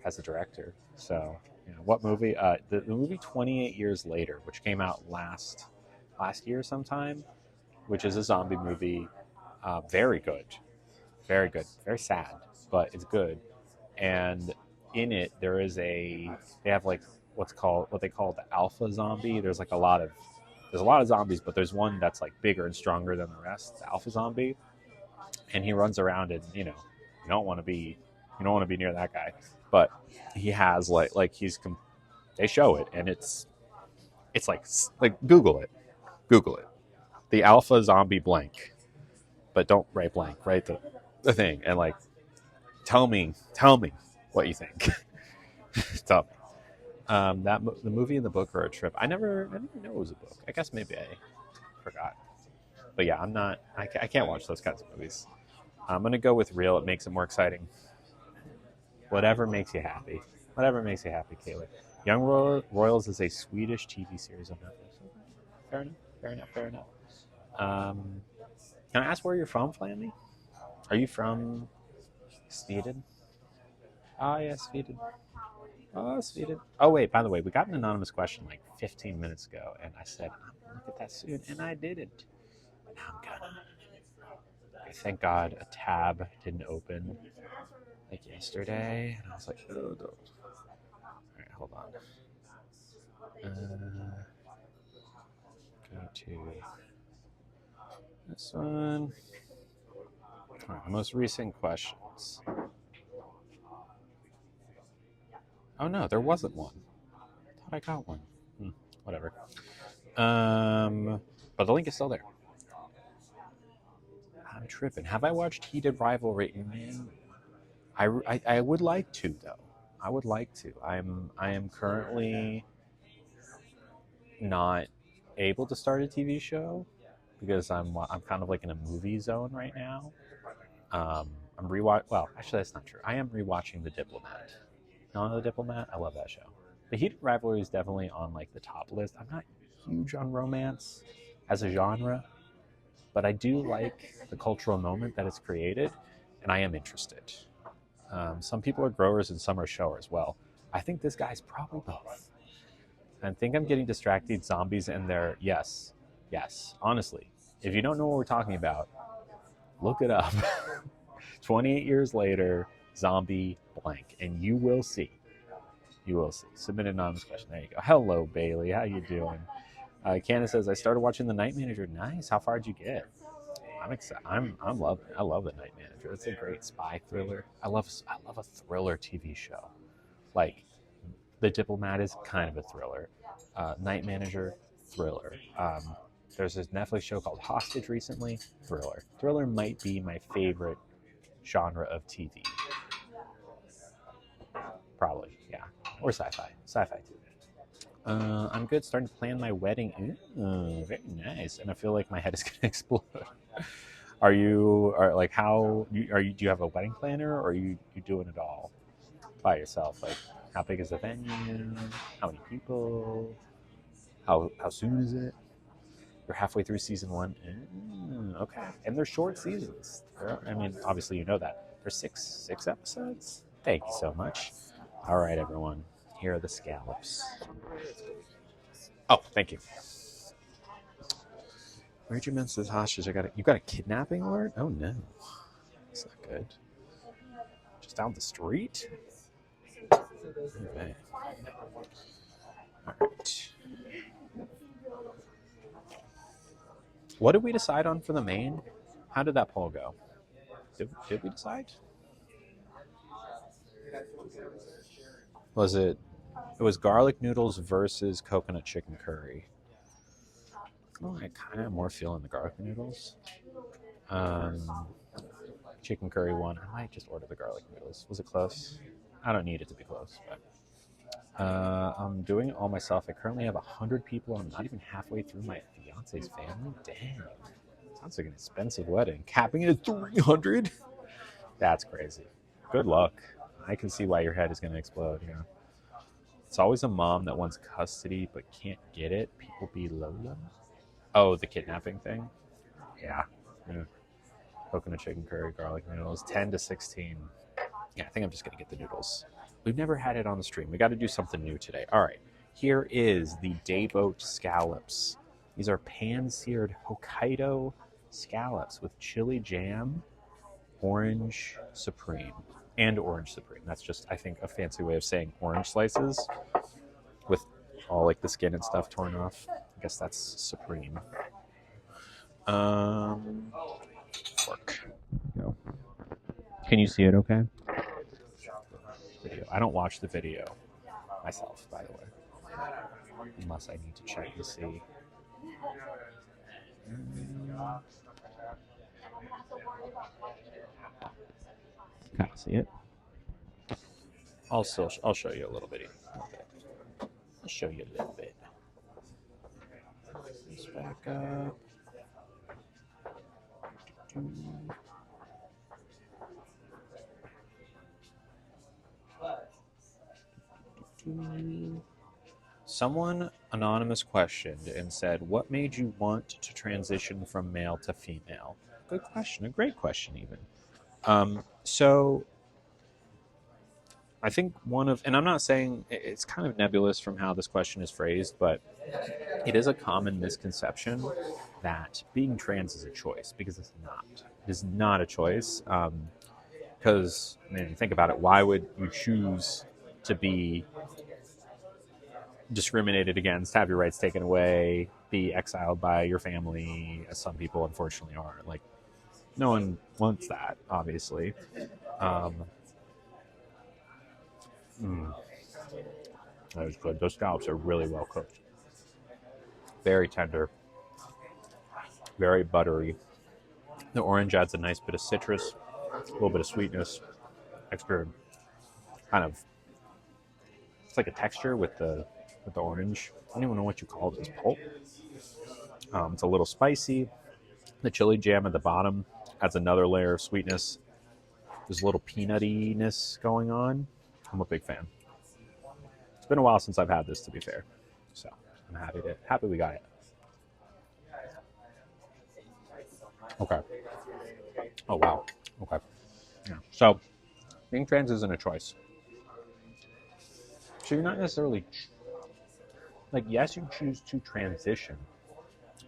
as a director. So, what movie? The movie 28 Years Later, which came out last year sometime, which is a zombie movie. Very good. Very good. Very sad, but it's good. And in it, they have like what they call the alpha zombie. There's a lot of zombies, but there's one that's like bigger and stronger than the rest, the alpha zombie. And he runs around and you don't want to be near that guy, but he has they show it and it's like Google it, the alpha zombie blank, but don't write blank, write the thing and tell me what you think. Tell me. The movie and the book are a trip. I didn't know it was a book. I guess maybe I forgot. But yeah, I'm not. I can't watch those kinds of movies. I'm gonna go with real. It makes it more exciting. Whatever makes you happy. Whatever makes you happy, Kaylee. Royals is a Swedish TV series on Netflix. Fair enough. Fair enough. Fair enough. Um, can I ask where you're from, Flandy? Are you from Sweden? Oh yeah, Sweden. Oh, Sweden. Oh wait, by the way, we got an anonymous question like 15 minutes ago, and I said I'm gonna look at that soon, and I didn't. Now I'm gonna. Thank God a tab didn't open like yesterday, and I was like, oh, no. All right, hold on. Go to this one. All right, most recent questions. Oh no, there wasn't one. I thought I got one. Whatever. But the link is still there. I'm tripping. Have I watched Heated Rivalry? Man, I would like to though. I would like to. I am currently not able to start a TV show because I'm kind of like in a movie zone right now. I'm rewatch. Well, actually, that's not true. I am rewatching The Diplomat. The Diplomat. I love that show. The Heated Rivalry is definitely on like the top list. I'm not huge on romance as a genre, but I do like the cultural moment that it's created, and I am interested. Some people are growers and some are showers. Well, I think this guy's probably both. I think I'm getting distracted. Zombies and their yes. Honestly, if you don't know what we're talking about, look it up. 28 years later, zombie blank, and you will see. You will see. Submit an anonymous question. There you go. Hello, Bailey. How you doing? Candace says, I started watching The Night Manager. Nice. How far did you get? I'm excited. I'm loving it. I love The Night Manager. It's a great spy thriller. I love a thriller TV show. Like, The Diplomat is kind of a thriller. Night Manager, thriller. There's this Netflix show called Hostage recently. Thriller. Thriller might be my favorite genre of TV. Probably, yeah. Or sci-fi. Sci-fi too. I'm good. Starting to plan my wedding. Ooh, very nice. And I feel like my head is gonna explode. Are you? Like how? Do you have a wedding planner, or are you doing it all by yourself? Like, how big is the venue? How many people? How soon is it? You're halfway through season 1. Okay, and they're short seasons. I mean, obviously you know that. There's six episodes. Thank you so much. All right, everyone. Here are the scallops. Oh, thank you. Where'd you mention this hostage? You got a kidnapping alert? Oh no, that's not good. Just down the street. Okay. All right. What did we decide on for the main? How did that poll go? Did we decide? Was it? It was garlic noodles versus coconut chicken curry. Oh, I kind of more feeling the garlic noodles. Chicken curry one. I might just order the garlic noodles. Was it close? I don't need it to be close, but I'm doing it all myself. I currently have 100 people. I'm not even halfway through my fiance's family. Damn, sounds like an expensive wedding. Capping it at 300. That's crazy. Good luck. I can see why your head is going to explode. Yeah. It's always a mom that wants custody but can't get it. People be Lola. Oh, the kidnapping thing? Yeah. Coconut chicken curry, garlic noodles, 10 to 16. Yeah, I think I'm just going to get the noodles. We've never had it on the stream. We got to do something new today. All right. Here is the Dayboat scallops. These are pan-seared Hokkaido scallops with chili jam, orange supreme, and orange supreme. That's just, I think, a fancy way of saying orange slices with all like the skin and stuff torn off. I guess that's supreme. Fork. Go. Can you see it okay? Video. I don't watch the video myself, by the way. Unless I need to check to see. Kind of see it. I'll show you a little bit. show you a little bit. This back up. Someone anonymous questioned and said, "What made you want to transition from male to female?" Good question, a great question, even. So I think and I'm not saying it's kind of nebulous from how this question is phrased, but it is a common misconception that being trans is a choice, because it's not. It is not a choice. Because, if you think about it, why would you choose to be discriminated against, have your rights taken away, be exiled by your family, as some people unfortunately are? Like, no one wants that, obviously. That was good. Those scallops are really well cooked. Very tender. Very buttery. The orange adds a nice bit of citrus, a little bit of sweetness, extra kind of, it's like a texture with the orange. I don't even know what you call this pulp. It's a little spicy. The chili jam at the bottom adds another layer of sweetness. There's a little peanuttiness going on. I'm a big fan. It's been a while since I've had this, to be fair, so I'm happy we got it. Okay. Oh wow. Okay. Yeah. So being trans isn't a choice. So you're not necessarily like, yes, you choose to transition,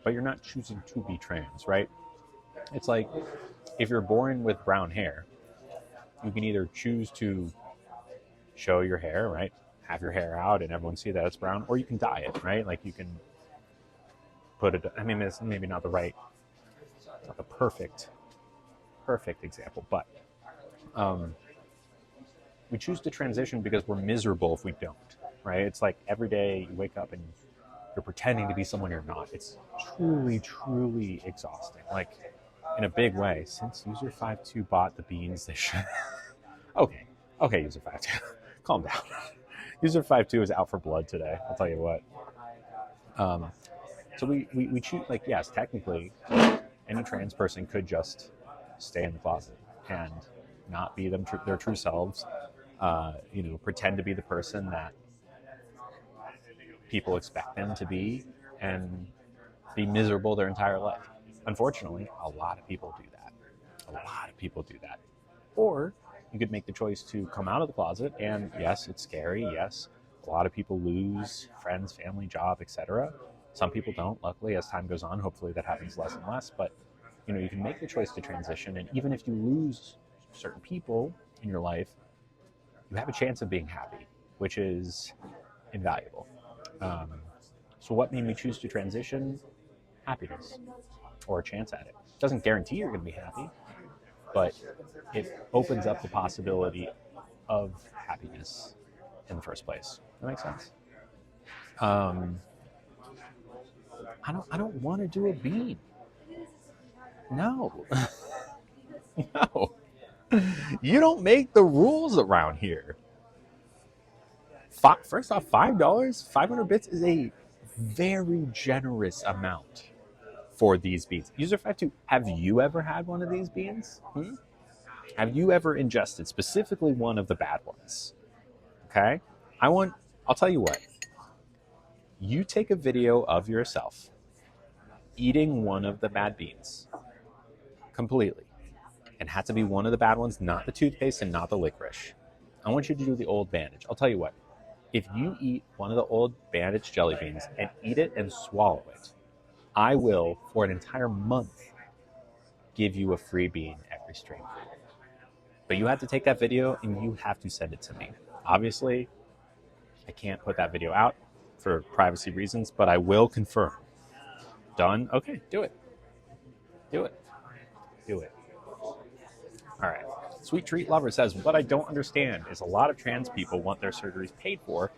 but you're not choosing to be trans, right? It's like if you're born with brown hair, you can either choose to show your hair, right? Have your hair out and everyone see that it's brown, or you can dye it, right? Like you can put it, I mean, it's maybe not the perfect example, but we choose to transition because we're miserable if we don't, right? It's like every day you wake up and you're pretending to be someone you're not. It's truly, truly exhausting. Like, in a big way. Since User 52 bought the beans, they should. Okay, User 52, calm down. User 52 is out for blood today. I'll tell you what. So we choose, like, yes, technically, any trans person could just stay in the closet and not be their true selves. Pretend to be the person that people expect them to be, and be miserable their entire life. Unfortunately, a lot of people do that. Or you could make the choice to come out of the closet, and yes, it's scary. Yes, a lot of people lose friends, family, job, etc. Some people don't. Luckily, as time goes on, hopefully that happens less and less. But you can make the choice to transition, and even if you lose certain people in your life, you have a chance of being happy, which is invaluable. So what made me choose to transition? Happiness, or a chance at it. Doesn't guarantee you're going to be happy, but it opens up the possibility of happiness in the first place. That makes sense. I don't want to do a bean. No. No. You don't make the rules around here. First off, $5, 500 bits is a very generous amount for these beans. User 52, have you ever had one of these beans? Have you ever ingested specifically one of the bad ones? Okay? I'll tell you what. You take a video of yourself eating one of the bad beans completely. And had to be one of the bad ones, not the toothpaste and not the licorice. I want you to do the old bandage. I'll tell you what. If you eat one of the old bandage jelly beans and eat it and swallow it, I will, for an entire month, give you a free bean every stream. But you have to take that video and you have to send it to me. Obviously, I can't put that video out for privacy reasons, but I will confirm. Done? Okay, do it. Do it. Do it. All right. Sweet Treat Lover says, what I don't understand is a lot of trans people want their surgeries paid for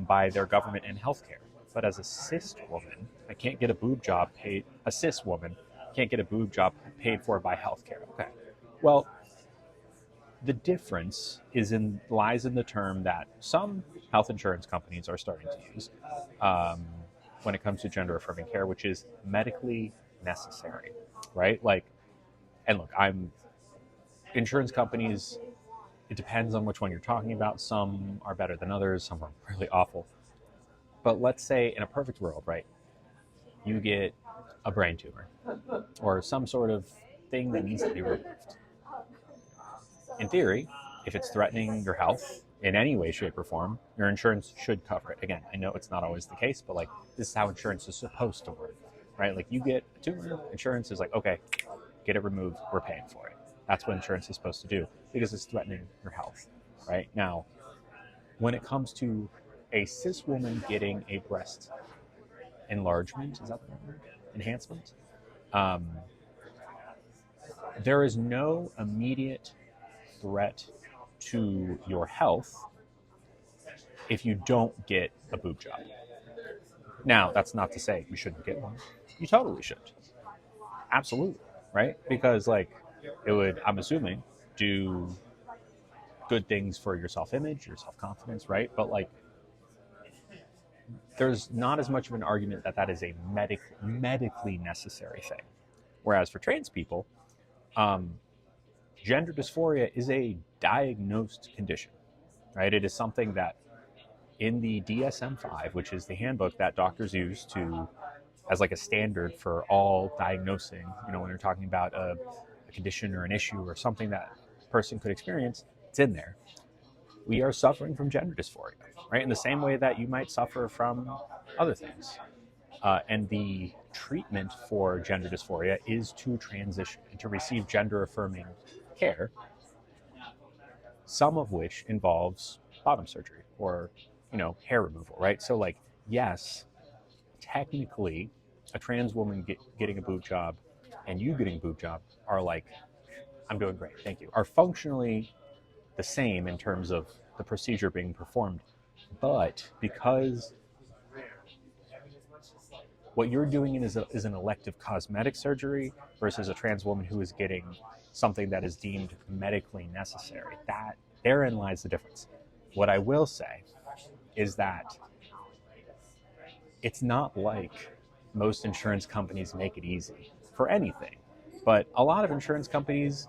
by their government and healthcare. But as a cis woman, I can't get a boob job paid. A cis woman can't get a boob job paid for by healthcare. Okay. Well, the difference lies in the term that some health insurance companies are starting to use when it comes to gender affirming care, which is medically necessary, right? Like, and look, insurance companies, it depends on which one you're talking about. Some are better than others, some are really awful. But let's say in a perfect world, right, you get a brain tumor or some sort of thing that needs to be removed. In theory, if it's threatening your health in any way, shape, or form, your insurance should cover it. Again, I know it's not always the case, but like this is how insurance is supposed to work, right? Like you get a tumor, insurance is like, okay, get it removed, we're paying for it. That's what insurance is supposed to do because it's threatening your health, right? Now, when it comes to a cis woman getting a breast enlargement, is that the word? Enhancement? There is no immediate threat to your health if you don't get a boob job. Now, that's not to say you shouldn't get one. You totally should. Absolutely, right? Because like it would, I'm assuming, do good things for your self-image, your self-confidence, right? But like there's not as much of an argument that that is a medically necessary thing. Whereas for trans people, gender dysphoria is a diagnosed condition, right? It is something that in the DSM-5, which is the handbook that doctors use to as like a standard for all diagnosing, you know, when you're talking about a condition or an issue or something that a person could experience, it's in there. We are suffering from gender dysphoria, right? In the same way that you might suffer from other things. And the treatment for gender dysphoria is to transition and to receive gender affirming care, some of which involves bottom surgery or, you know, hair removal, right? So like, yes, technically a trans woman getting a boob job and you getting a boob job are like, I'm doing great, thank you, are functionally the same in terms of the procedure being performed. But because what you're doing is an elective cosmetic surgery versus a trans woman who is getting something that is deemed medically necessary, that therein lies the difference. What I will say is that it's not like most insurance companies make it easy for anything, but a lot of insurance companies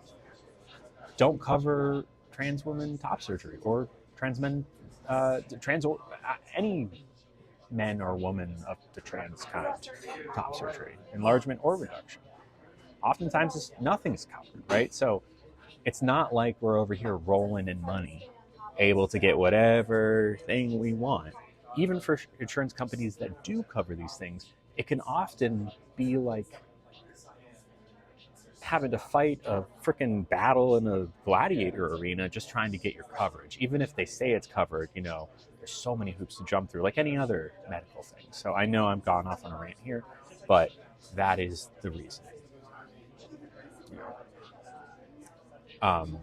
don't cover trans women top surgery or trans men, any men or woman of the trans kind top surgery, enlargement or reduction. Oftentimes, nothing's covered, right? So it's not like we're over here rolling in money, able to get whatever thing we want. Even for insurance companies that do cover these things, it can often be like having to fight a freaking battle in a gladiator arena just trying to get your coverage. Even if they say it's covered, you know, there's so many hoops to jump through, like any other medical thing. So I know I'm gone off on a rant here, but that is the reason. Okay,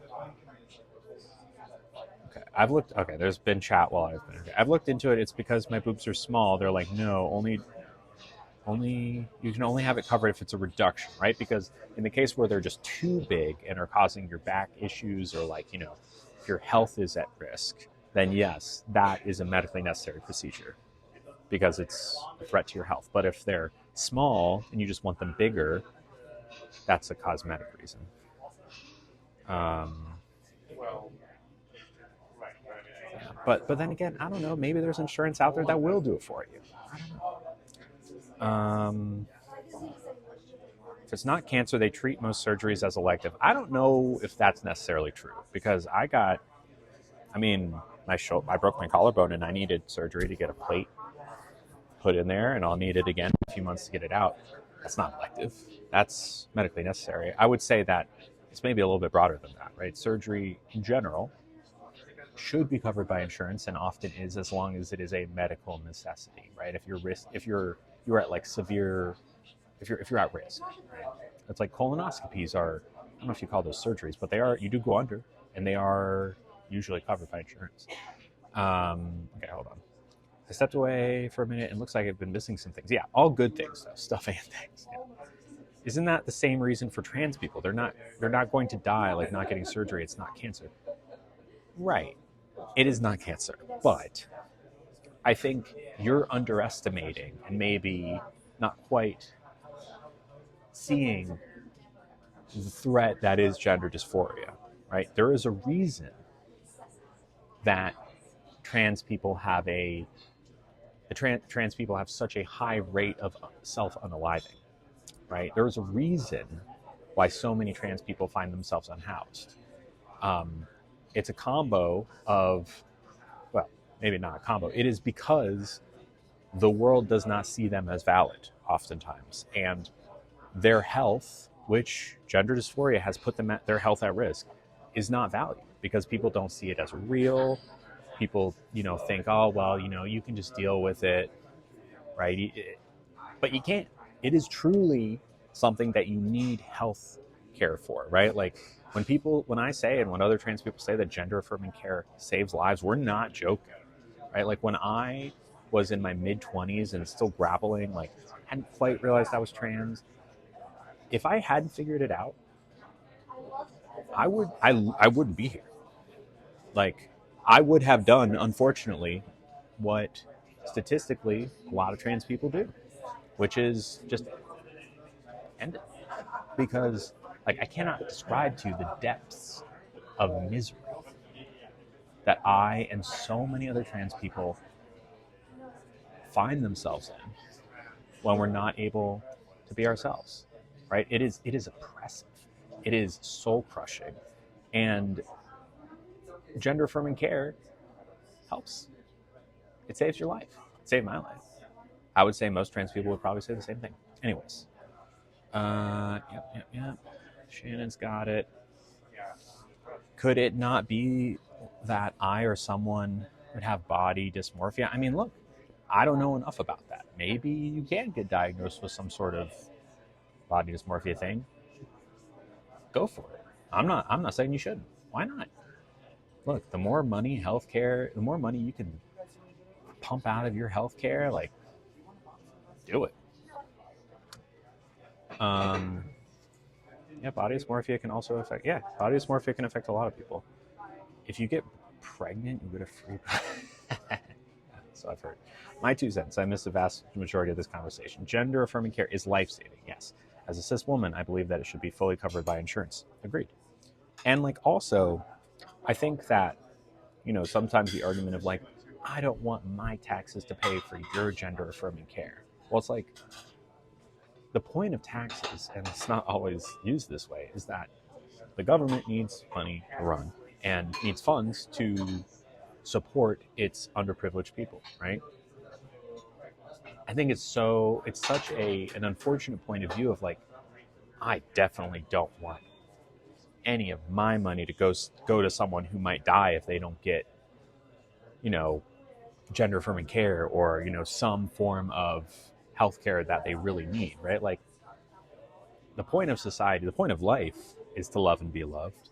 I've looked. Okay, there's been chat while I've been. Okay, I've looked into it. It's because my boobs are small. They're like, no, only you can only have it covered if it's a reduction, right? Because in the case where they're just too big and are causing your back issues or like, you know, if your health is at risk, then yes, that is a medically necessary procedure because it's a threat to your health. But if they're small and you just want them bigger, that's a cosmetic reason. Yeah. But then again, I don't know. Maybe there's insurance out there that will do it for you. I don't know. If it's not cancer, they treat most surgeries as elective. I don't know if that's necessarily true because I broke my collarbone and I needed surgery to get a plate put in there, and I'll need it again in a few months to get it out. That's not elective. That's medically necessary. I would say that it's maybe a little bit broader than that, right? Surgery in general should be covered by insurance and often is, as long as it is a medical necessity, right? If you're at like severe, if you're at risk, right? It's like colonoscopies are, I don't know if you call those surgeries, but you do go under and they are usually covered by insurance. Okay, hold on. I stepped away for a minute and looks like I've been missing some things. Yeah, all good things though, stuff and things. Yeah. Isn't that the same reason for trans people? They're not going to die like not getting surgery. It's not cancer. Right. It is not cancer, but I think you're underestimating and maybe not quite seeing the threat that is gender dysphoria, right? There is a reason that trans people have trans people have such a high rate of self-unaliving, right? There is a reason why so many trans people find themselves unhoused. It's a combo of, well, maybe not a combo. It is because the world does not see them as valid oftentimes. And their health, which gender dysphoria has put them at their health at risk, is not valued because people don't see it as real. People, think, oh, well, you can just deal with it, right? But you can't. It is truly something that you need health care for, right? Like when I say, and when other trans people say that gender affirming care saves lives, we're not joking, right? Like when I was in my mid 20s and still grappling, like hadn't quite realized I was trans. If I hadn't figured it out, I wouldn't be here. Like I would have done, unfortunately, what statistically a lot of trans people do, which is just end it. Because like I cannot describe to you the depths of misery that I and so many other trans people find themselves in when we're not able to be ourselves. Right? It is oppressive. It is soul crushing. And gender affirming care helps. It saves your life. It saved my life. I would say most trans people would probably say the same thing. Anyways. Yep. Shannon's got it. Could it not be that I or someone would have body dysmorphia? I mean, look, I don't know enough about that. Maybe you can get diagnosed with some sort of body dysmorphia thing. Go for it. I'm not saying you shouldn't. Why not? Look, the more money, healthcare, the more money you can pump out of your healthcare, like, do it. Body dysmorphia can also affect. Yeah, body dysmorphia can affect a lot of people. If you get pregnant, you get a free. So I've heard. My 2 cents. I missed the vast majority of this conversation. Gender affirming care is life-saving. Yes. As a cis woman, I believe that it should be fully covered by insurance. Agreed. And like also, I think that sometimes the argument of like, I don't want my taxes to pay for your gender affirming care. Well, it's like the point of taxes, and it's not always used this way, is that the government needs money to run and needs funds to support its underprivileged people, right? I think it's such an unfortunate point of view of like, I definitely don't want any of my money to go to someone who might die if they don't get, gender affirming care or, some form of healthcare that they really need, right? Like the point of society, the point of life is to love and be loved.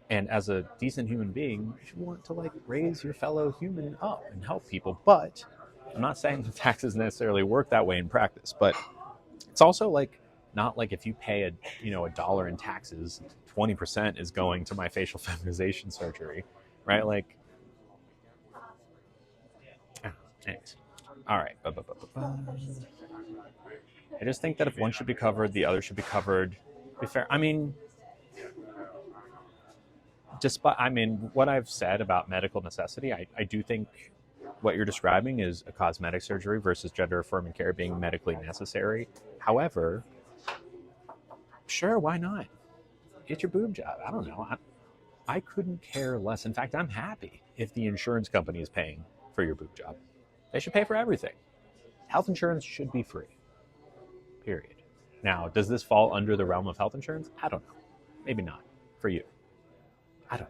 And as a decent human being, you should want to like raise your fellow human up and help people. But I'm not saying the taxes necessarily work that way in practice, but it's also like not like if you pay a dollar in taxes, 20% is going to my facial feminization surgery, right? Like, anyways. All right. I just think that if one should be covered, the other should be covered. Be fair. I mean, what I've said about medical necessity, I do think what you're describing is a cosmetic surgery versus gender affirming care being medically necessary. However, sure, why not? Get your boob job. I don't know. I couldn't care less. In fact, I'm happy if the insurance company is paying for your boob job. They should pay for everything. Health insurance should be free. Period. Now, does this fall under the realm of health insurance? I don't know. Maybe not. For you. I don't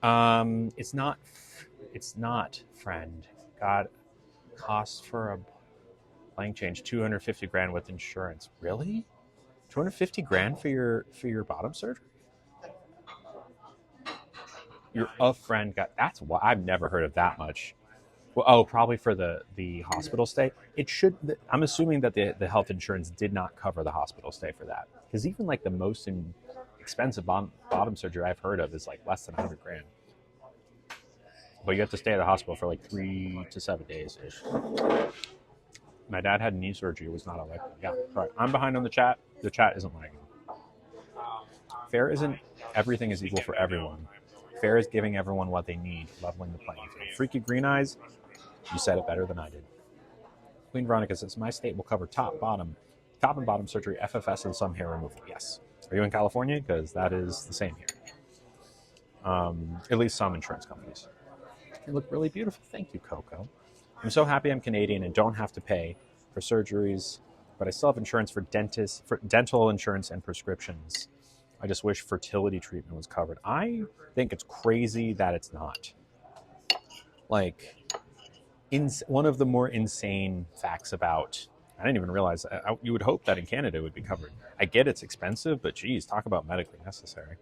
know. It's not, friend. God, cost for a blank change, $250,000 with insurance. Really? $250,000 for your bottom surgery? Your friend got, that's why I've never heard of that much. Well, probably for the hospital stay. It should. I'm assuming that the health insurance did not cover the hospital stay for that, because even like the most expensive bottom surgery I've heard of is like less than $100,000. but you have to stay at the hospital for like 3 to 7 days ish. My dad had knee surgery. It was not a life. Yeah, sorry. I'm behind on the chat. The chat isn't lagging. Fair isn't everything is equal for everyone. Fair is giving everyone what they need, leveling the playing field. Freaky Green Eyes, you said it better than I did. Queen Veronica says, my state will cover top and bottom surgery, FFS, and some hair removal. Yes. Are you in California? Because that is the same here. At least some insurance companies. You look really beautiful. Thank you, Coco. I'm so happy I'm Canadian and don't have to pay for surgeries, but I still have insurance for dental insurance and prescriptions. I just wish fertility treatment was covered. I think it's crazy that it's not. Like, one of the more insane facts about, I didn't even realize, you would hope that in Canada it would be covered. I get it's expensive, but geez, talk about medically necessary.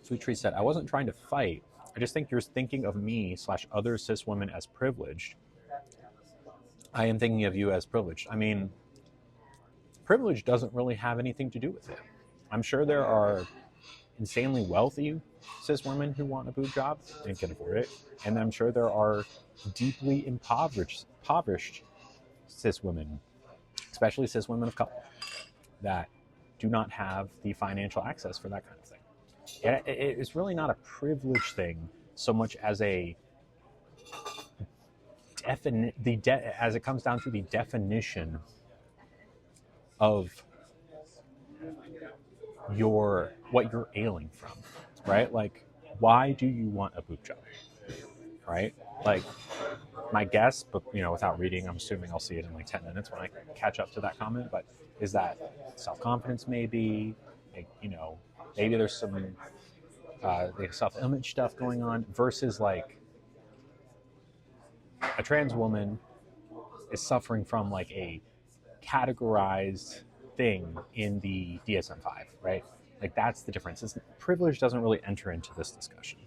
Sweet Tree said, I wasn't trying to fight. I just think you're thinking of me / other cis women as privileged. I am thinking of you as privileged. I mean, privilege doesn't really have anything to do with it. I'm sure there are insanely wealthy cis women who want a boob job and can afford it. And I'm sure there are deeply impoverished cis women, especially cis women of color, that do not have the financial access for that kind of thing. It's really not a privilege thing so much as as it comes down to the definition of what you're ailing from, right? Like, why do you want a boob job, right? Like, my guess, but without reading, I'm assuming I'll see it in like 10 minutes when I catch up to that comment, but is that self-confidence maybe, maybe there's some self-image stuff going on versus like a trans woman is suffering from like a categorized thing in the DSM-5, right? Like, that's the difference. Privilege doesn't really enter into this discussion.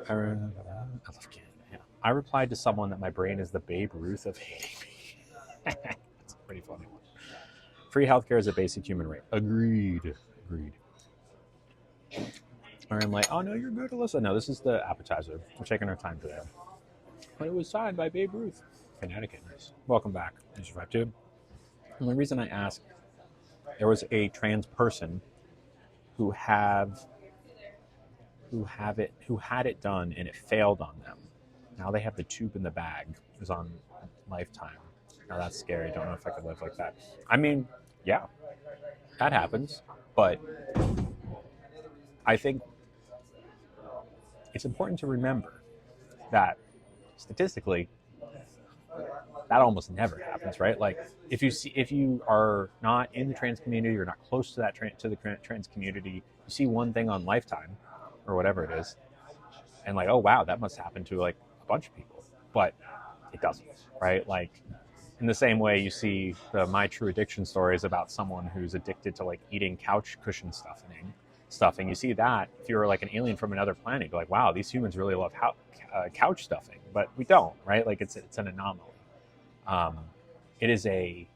I love Canada. Yeah. I replied to someone that my brain is the Babe Ruth of hating me. That's a pretty funny one. Free healthcare is a basic human right. Agreed. Or I'm like, oh no, you're good, Alyssa. No, this is the appetizer. We're taking our time today. But it was signed by Babe Ruth. Connecticut. Nice. Welcome back. You survived too. The only reason I asked, there was a trans person who had it done and it failed on them. Now they have the tube in the bag. It was on Lifetime. Now that's scary. Don't know if I could live like that. I mean, yeah, that happens. But I think it's important to remember that statistically, that almost never happens, right? Like, if you are not in the trans community, you're not close to the trans community, you see one thing on Lifetime or whatever it is, and like, oh wow, that must happen to like a bunch of people, but it doesn't, right? Like, in the same way you see the My True Addiction stories about someone who's addicted to like eating couch cushion stuffing. You see that if you're like an alien from another planet, you're like, wow, these humans really love couch stuffing, but we don't, right? Like, it's an anomaly. It is a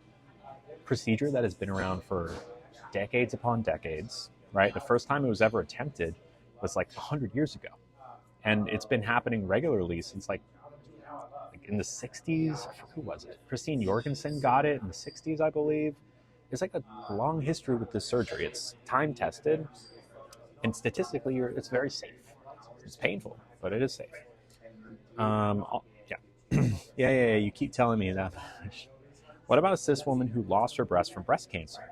procedure that has been around for decades upon decades, right? The first time it was ever attempted was like 100 years ago. And it's been happening regularly since like in the 60s. Who was it? Christine Jorgensen got it in the 60s, I believe. It's like a long history with this surgery. It's time tested, and statistically, it's very safe. It's painful, but it is safe. Yeah. You keep telling me that. What about a cis woman who lost her breast from breast cancer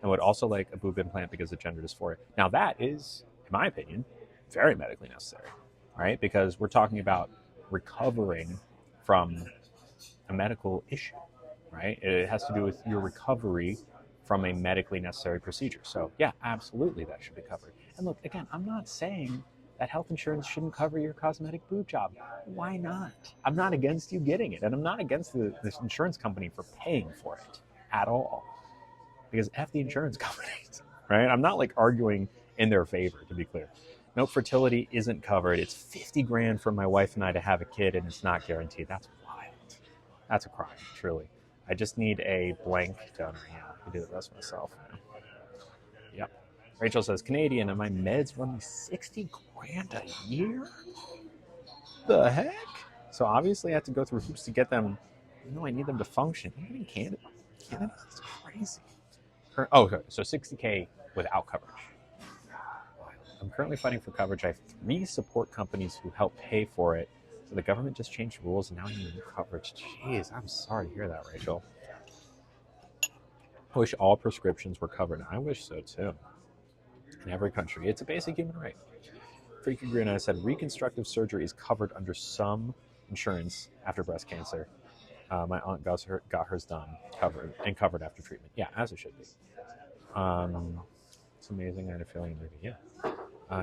and would also like a boob implant because of gender dysphoria? Now that is, in my opinion, very medically necessary, right? Because we're talking about recovering from a medical issue, right? It has to do with your recovery from a medically necessary procedure. So yeah, absolutely, that should be covered. And look, again, I'm not saying that health insurance shouldn't cover your cosmetic boob job. Why not? I'm not against you getting it, and I'm not against the insurance company for paying for it at all, because F the insurance companies, right? I'm not like arguing in their favor, to be clear. No, fertility isn't covered. It's $50,000 for my wife and I to have a kid, and it's not guaranteed. That's wild. That's a crime, truly. I just need a blank donor. Yeah, I can do the rest myself. Yep. Rachel says, Canadian, and my meds run me 60 grand a year? The heck? So obviously I have to go through hoops to get them. I need them to function. Even in Canada. Canada, that's crazy. Oh, okay. So 60K without coverage. I'm currently fighting for coverage. I have 3 support companies who help pay for it. So the government just changed rules and now I need new coverage. Jeez, I'm sorry to hear that, Rachel. I wish all prescriptions were covered. I wish so too. In every country. It's a basic human right. Freaky Green, I said, reconstructive surgery is covered under some insurance after breast cancer. My aunt got hers done, covered after treatment. Yeah, as it should be. It's amazing. I had a feeling maybe, yeah.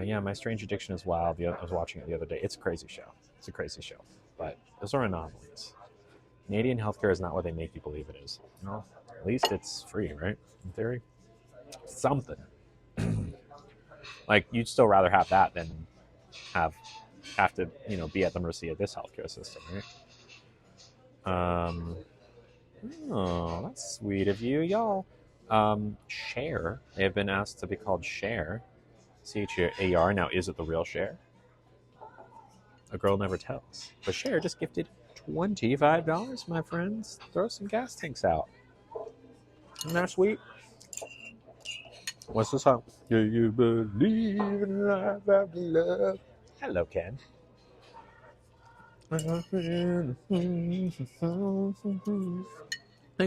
Yeah, My Strange Addiction is wild. I was watching it the other day. It's a crazy show. But those are anomalies. Canadian healthcare is not what they make you believe it is. At least it's free, right? In theory. Something. Like, you'd still rather have that than have to, be at the mercy of this healthcare system, right? Oh, that's sweet of you, y'all. Cher. They have been asked to be called Cher. CHAR. Now, is it the real Cher? A girl never tells. But Cher just gifted $25, my friends. Throw some gas tanks out. Isn't that sweet? What's the song? Do you believe in life after love? Hello, Ken. Thank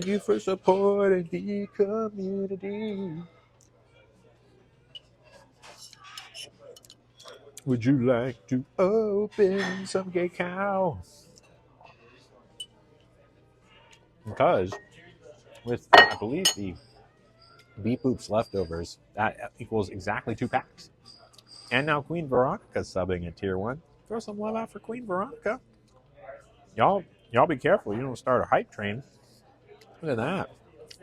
you for supporting the community. Would you like to open some gay cow? Because with, I believe, the Beep Boops leftovers, that equals exactly 2 packs. And now Queen Veronica's subbing at Tier 1. Throw some love out for Queen Veronica. Y'all be careful. You don't start a hype train. Look at that.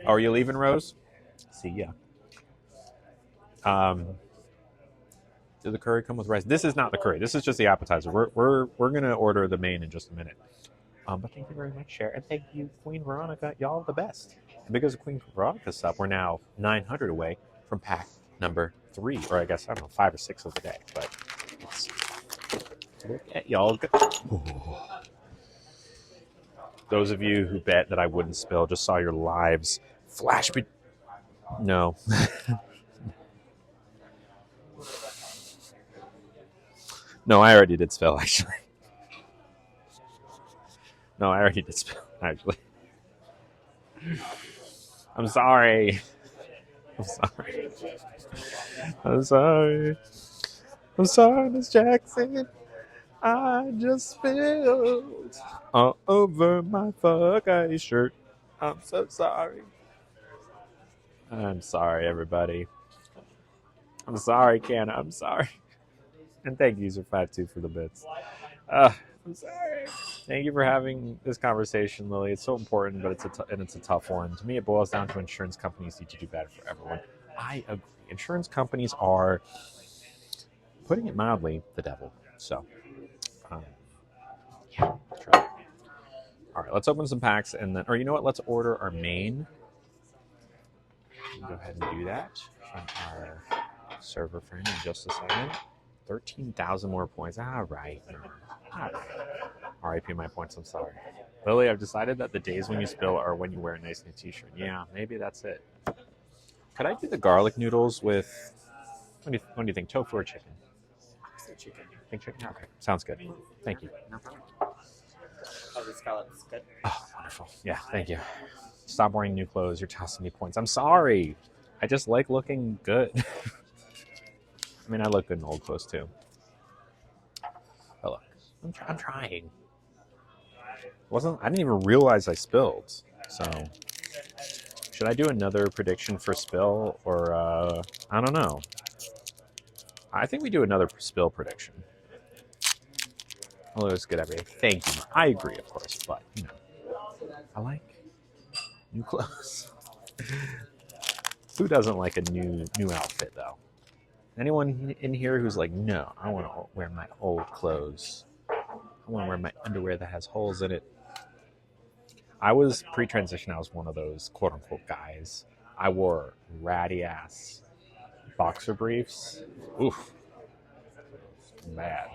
Oh, are you leaving, Rose? See ya. Did the curry come with rice? This is not the curry. This is just the appetizer. We're gonna order the main in just a minute. But thank you very much, Cher, and thank you, Queen Veronica. Y'all are the best. And because of Queen Veronica's sub, we're now 900 away from pack number 3, or I guess, I don't know, 5 or 6 of the day. But look at y'all go. Oh. Those of you who bet that I wouldn't spill just saw your lives flash. No. No, I already did spill, actually. No, I already did spill, actually. I'm sorry. I'm sorry, Miss Jackson. I just spilled all over my fuck-eye shirt. I'm so sorry. I'm sorry, everybody. I'm sorry, Ken. I'm sorry. And thank you, User52, for the bits. I'm sorry. Thank you for having this conversation, Lily. It's so important, but it's a tough one. To me, it boils down to insurance companies need to do better for everyone. I agree. Insurance companies are, putting it mildly, the devil. So, yeah, true. All right, let's open some packs, and then, or you know what? Let's order our main. Go ahead and do that from our server friend in just a second. 13,000 more points. All right. RIP my points. I'm sorry. Lily, I've decided that the days when you spill are when you wear a nice new t-shirt. Yeah, maybe that's it. Could I do the garlic noodles with, what do you think, tofu or chicken? Chicken. Think chicken? Okay, sounds good. Thank you. No problem. Oh, the scallops. Good. Oh, wonderful. Yeah, thank you. Stop wearing new clothes. You're tossing me points. I'm sorry. I just like looking good. I mean, I look good in old clothes too. But look, I'm trying. I didn't even realize I spilled. So, should I do another prediction for spill, or I don't know. I think we do another spill prediction. Well, it was good every day. Thank you. I agree, of course, but I like new clothes. Who doesn't like a new outfit though? Anyone in here who's like, no, I want to wear my old clothes. I want to wear my underwear that has holes in it. I was pre-transition. I was one of those quote-unquote guys. I wore ratty-ass Boxer briefs. Oof. Bad.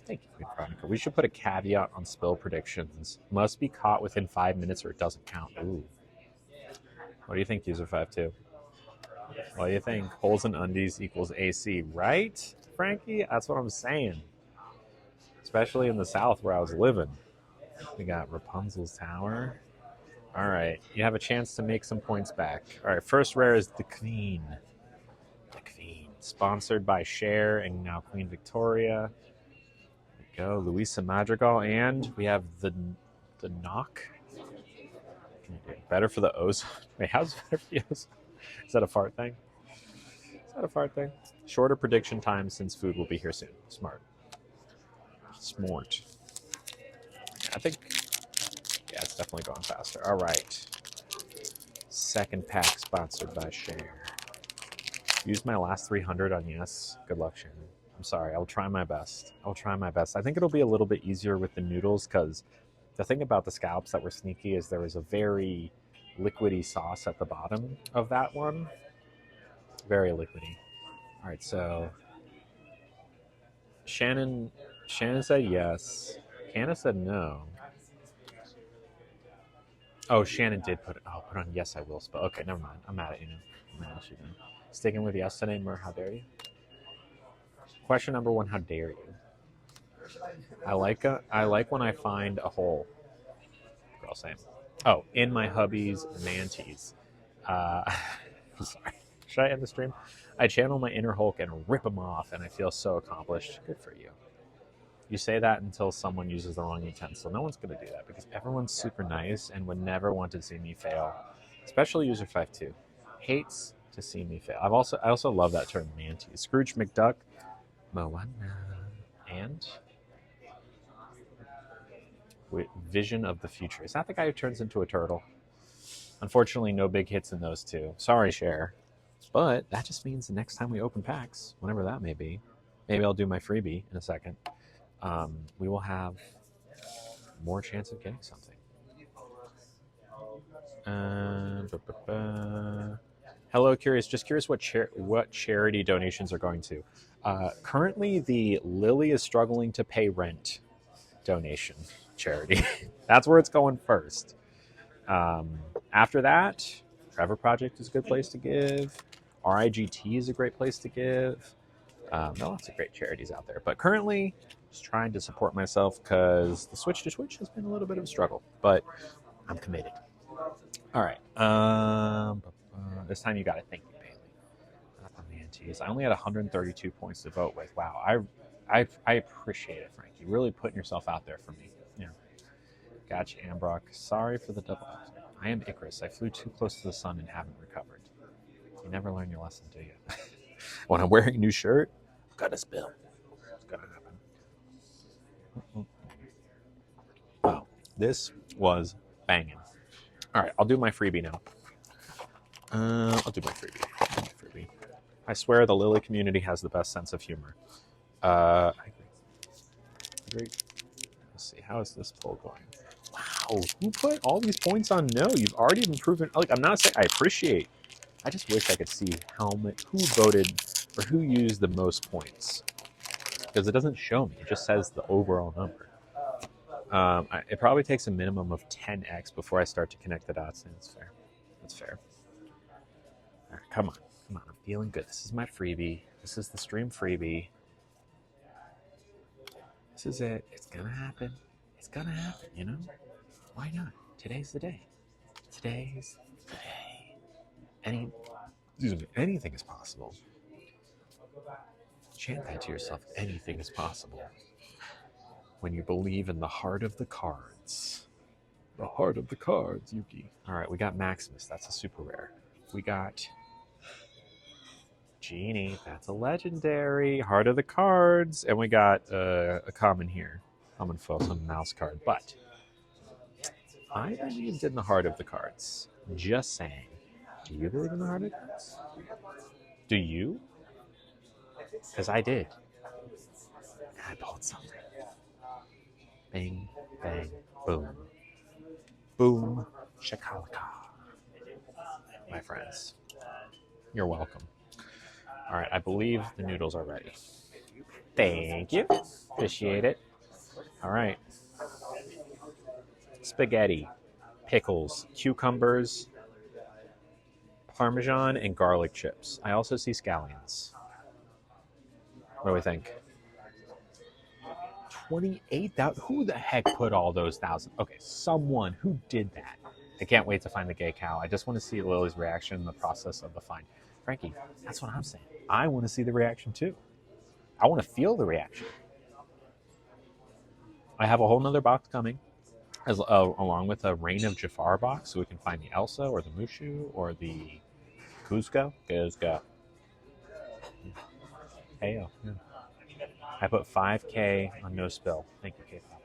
Thank you, Queen Veronica. We should put a caveat on spill predictions. Must be caught within 5 minutes or it doesn't count. Ooh. What do you think, User52? What do you think? Holes in undies equals AC, right, Frankie? That's what I'm saying. Especially in the South where I was living. We got Rapunzel's Tower. All right. You have a chance to make some points back. All right. First rare is the Queen. The Queen. Sponsored by Cher and now Queen Victoria. There we go. Luisa Madrigal. And we have the Knock. Better for the ozone. Wait, how's it better for the ozone? Is that a fart thing? Is that a fart thing? Shorter prediction time since food will be here soon. Smart. Smart. I think, yeah, it's definitely going faster. All right. Second pack sponsored by Cher. Use my last 300 on yes. Good luck, Shannon. I'm sorry. I'll try my best. I'll try my best. I think it'll be a little bit easier with the noodles because the thing about the scallops that were sneaky is there was a very liquidy sauce at the bottom of that one. Very liquidy. All right, so Shannon said yes. Hannah said no. Oh, Shannon did put on yes, I will spell. Okay, never mind. I'm mad at you now. I'm mad at you now. Sticking with yes today, Mur, how dare you? Question number 1, how dare you? I like when I find a hole. Girl, same. Oh, in my hubby's manties. Sorry. Should I end the stream? I channel my inner Hulk and rip him off, and I feel so accomplished. Good for you. You say that until someone uses the wrong utensil. No one's going to do that because everyone's super nice and would never want to see me fail. Especially user 52. Hates to see me fail. I also love that term, manties. Scrooge McDuck, Moana, and Vision of the Future. Is that the guy who turns into a turtle? Unfortunately, no big hits in those two. Sorry, Cher. But that just means the next time we open packs, whenever that may be, maybe I'll do my freebie in a second, we will have more chance of getting something. Hello, curious. Just curious what charity donations are going to. Currently, the Lily is struggling to pay rent donation charity. That's where it's going first. After that, Trevor Project is a good place to give. RIGT is a great place to give. There are lots of great charities out there. But currently, just trying to support myself because the switch to Twitch has been a little bit of a struggle. But I'm committed. All right. This time you got to thank me, Bailey. Not the manties. I only had 132 points to vote with. Wow. I appreciate it, Frank. You really putting yourself out there for me. Yeah. Gotcha, Ambrock. Sorry for the double. I am Icarus. I flew too close to the sun and haven't recovered. You never learn your lesson, do you? When I'm wearing a new shirt, I'm gonna spill. It's gonna happen. Wow, this was banging. All right, I'll do my freebie now. I'll do my freebie. I swear the Lily community has the best sense of humor. I agree. Let's see, how is this poll going? Wow, who put all these points on no? You've already been proven. Like, I'm not saying I appreciate. I just wish I could see who voted or who used the most points, because it doesn't show me. It just says the overall number. It probably takes a minimum of 10x before I start to connect the dots. And that's fair. All right, come on. I'm feeling good. This is my freebie. This is the stream freebie. This is it. It's gonna happen. It's gonna happen. You know? Why not? Today's the day. Today's the day. Anything is possible. Chant that to yourself. Anything is possible. When you believe in the heart of the cards. The heart of the cards, Yuki. All right, we got Maximus. That's a super rare. We got Genie. That's a legendary. Heart of the cards. And we got a common here. Common foil, some mouse card. But I believed in the heart of the cards. Just saying. Do you believe in the heart of the cards? Do you? Because I did. I pulled something. Bang, bang, boom. Boom, shakalaka. My friends. You're welcome. All right, I believe the noodles are ready. Thank you. Appreciate it. All right. Spaghetti, pickles, cucumbers, Parmesan, and garlic chips. I also see scallions. What do we think? 28,000. Who the heck put all those thousand? Okay, someone who did that. I can't wait to find the gay cow. I just want to see Lily's reaction in the process of the find. Frankie, that's what I'm saying. I want to see the reaction too. I want to feel the reaction. I have a whole nother box coming, along with a Reign of Jafar box, so we can find the Elsa or the Mushu or the Cusco. Cusco. Hey, yeah. I put 5K on no spill. Thank you, K-pop.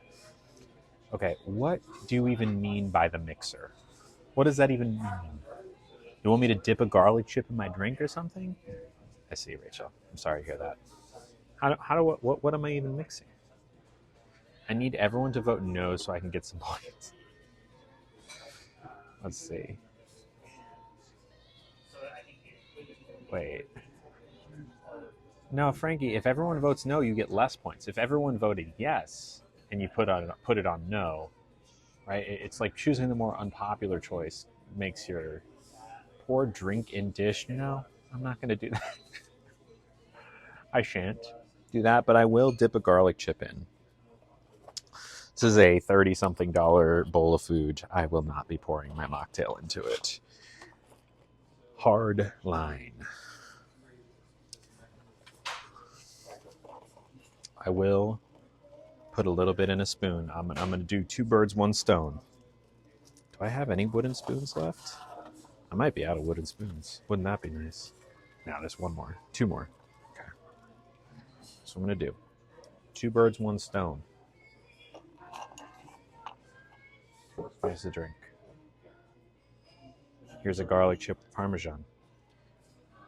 Okay, what do you even mean by the mixer? What does that even mean? You want me to dip a garlic chip in my drink or something? I see, Rachel. I'm sorry to hear that. What am I even mixing? I need everyone to vote no so I can get some points. Let's see. Wait. No, Frankie, if everyone votes no, you get less points. If everyone voted yes and you put it on no, right? It's like choosing the more unpopular choice makes your pour drink in dish. No, I'm not going to do that. I shan't do that, but I will dip a garlic chip in. This is a $30-something bowl of food. I will not be pouring my mocktail into it. Hard line. I will put a little bit in a spoon. I'm going to do 2 birds, 1 stone. Do I have any wooden spoons left? I might be out of wooden spoons. Wouldn't that be nice? No, there's 1 more. 2 more. Okay. So I'm going to do 2 birds, 1 stone. Here's the drink. Here's a garlic chip Parmesan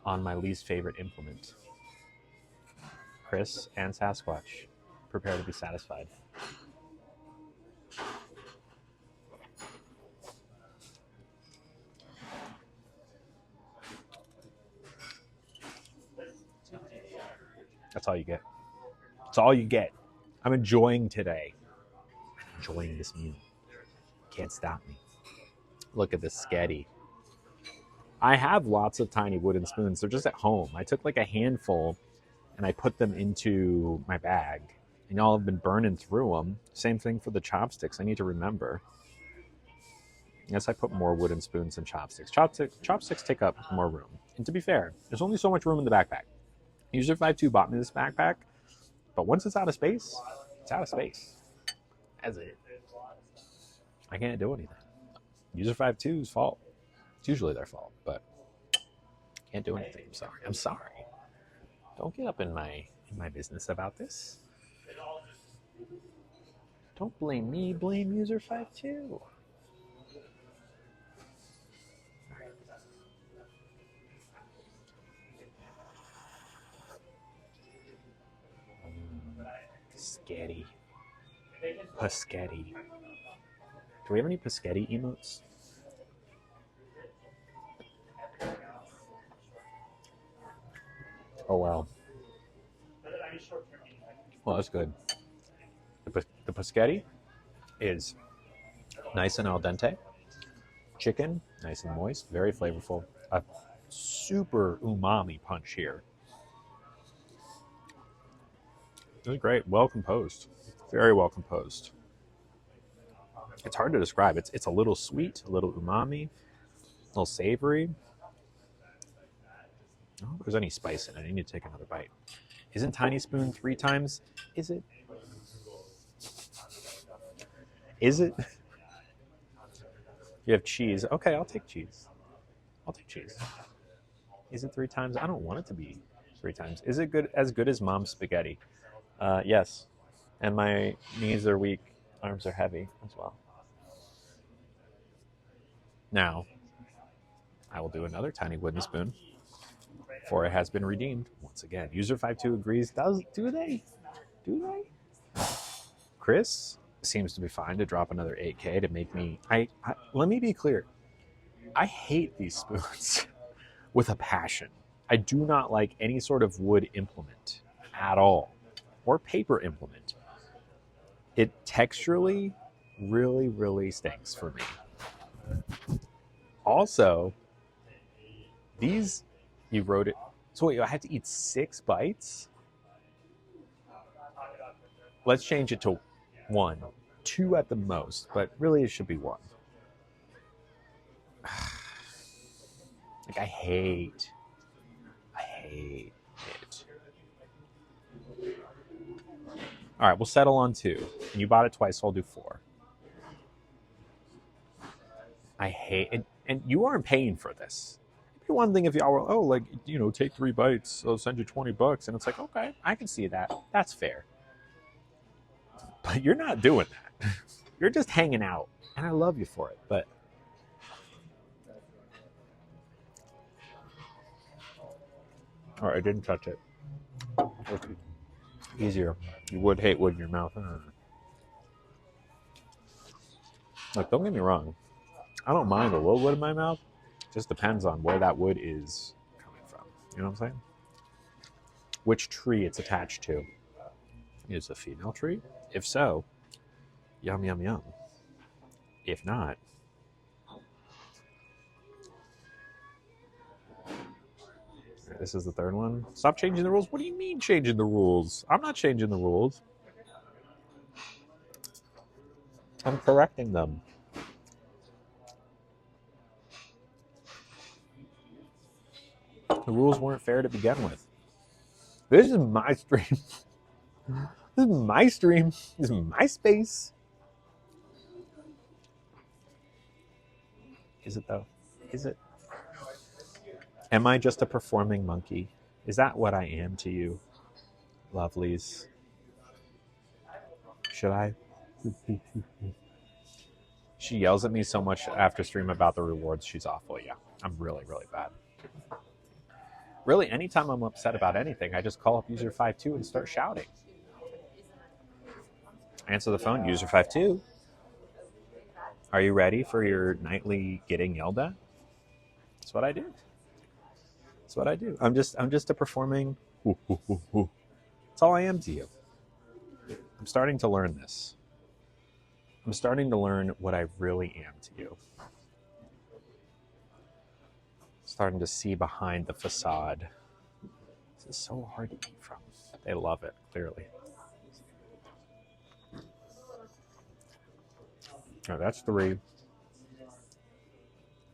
on my least favorite implement. Chris and Sasquatch, prepare to be satisfied. That's all you get. That's all you get. I'm enjoying today. I'm enjoying this meal. Can't stop me. Look at this sketty. I have lots of tiny wooden spoons. They're just at home. I took like a handful and I put them into my bag. And y'all have been burning through them. Same thing for the chopsticks. I need to remember. Yes, I put more wooden spoons than chopsticks. Chopsticks take up more room. And to be fair, there's only so much room in the backpack. User 52 bought me this backpack, but once it's out of space, it's out of space. That's it. I can't do anything. User 52's fault. It's usually their fault, but can't do anything. I'm sorry. I'm sorry. Don't get up in my business about this. Don't blame me. Blame User 52. Sketty. Paschetti. Do we have any Paschetti emotes? Oh, wow. Well, that's good. The Paschetti is nice and al dente. Chicken, nice and moist, very flavorful. A super umami punch here. It was great. Well composed. Very well composed. It's hard to describe. It's a little sweet, a little umami, a little savory. I don't know if there's any spice in it. I need to take another bite. Isn't Tiny Spoon 3 times? Is it? Is it? You have cheese. Okay, I'll take cheese. I'll take cheese. Is it 3 times? I don't want it to be 3 times. Is it as good as Mom's spaghetti? Yes. And my knees are weak. Arms are heavy as well. Now, I will do another tiny wooden spoon, for it has been redeemed once again. User 52 agrees. Do they? Chris seems to be fine to drop another 8K to make me... Let me be clear. I hate these spoons. with a passion. I do not like any sort of wood implement at all, or paper implement. It texturally really, really stinks for me. Also, these, you wrote it. So wait, I have to eat 6 bites? Let's change it to 1. 2 at the most, but really it should be 1. Like, I hate it. All right, we'll settle on 2. And you bought it twice, so I'll do 4. I hate it. And you aren't paying for this. It'd be one thing if y'all were, oh, like, you know, take 3 bites, I'll send you $20. And it's like, okay, I can see that. That's fair. But you're not doing that. You're just hanging out. And I love you for it. But all right, I didn't touch it. Easier. You would hate wood in your mouth. Like, don't get me wrong. I don't mind a little wood in my mouth. It just depends on where that wood is coming from. You know what I'm saying? Which tree it's attached to. Is it a female tree? If so, yum, yum, yum. If not, this is the 3rd one. Stop changing the rules. What do you mean changing the rules? I'm not changing the rules. I'm correcting them. The rules weren't fair to begin with. This is my stream. This is my stream. This is my space. Is it though? Is it? Am I just a performing monkey? Is that what I am to you, lovelies? Should I? She yells at me so much after stream about the rewards. She's awful. Yeah, I'm really, really bad. Really, anytime I'm upset about anything, I just call up user 52 and start shouting. Answer the phone, user 52. Are you ready for your nightly getting yelled at? That's what I do. That's what I do. I'm just a performing. That's all I am to you. I'm starting to learn this. I'm starting to learn what I really am to you. Starting to see behind the facade. This is so hard to eat from. They love it, clearly. Oh, that's 3.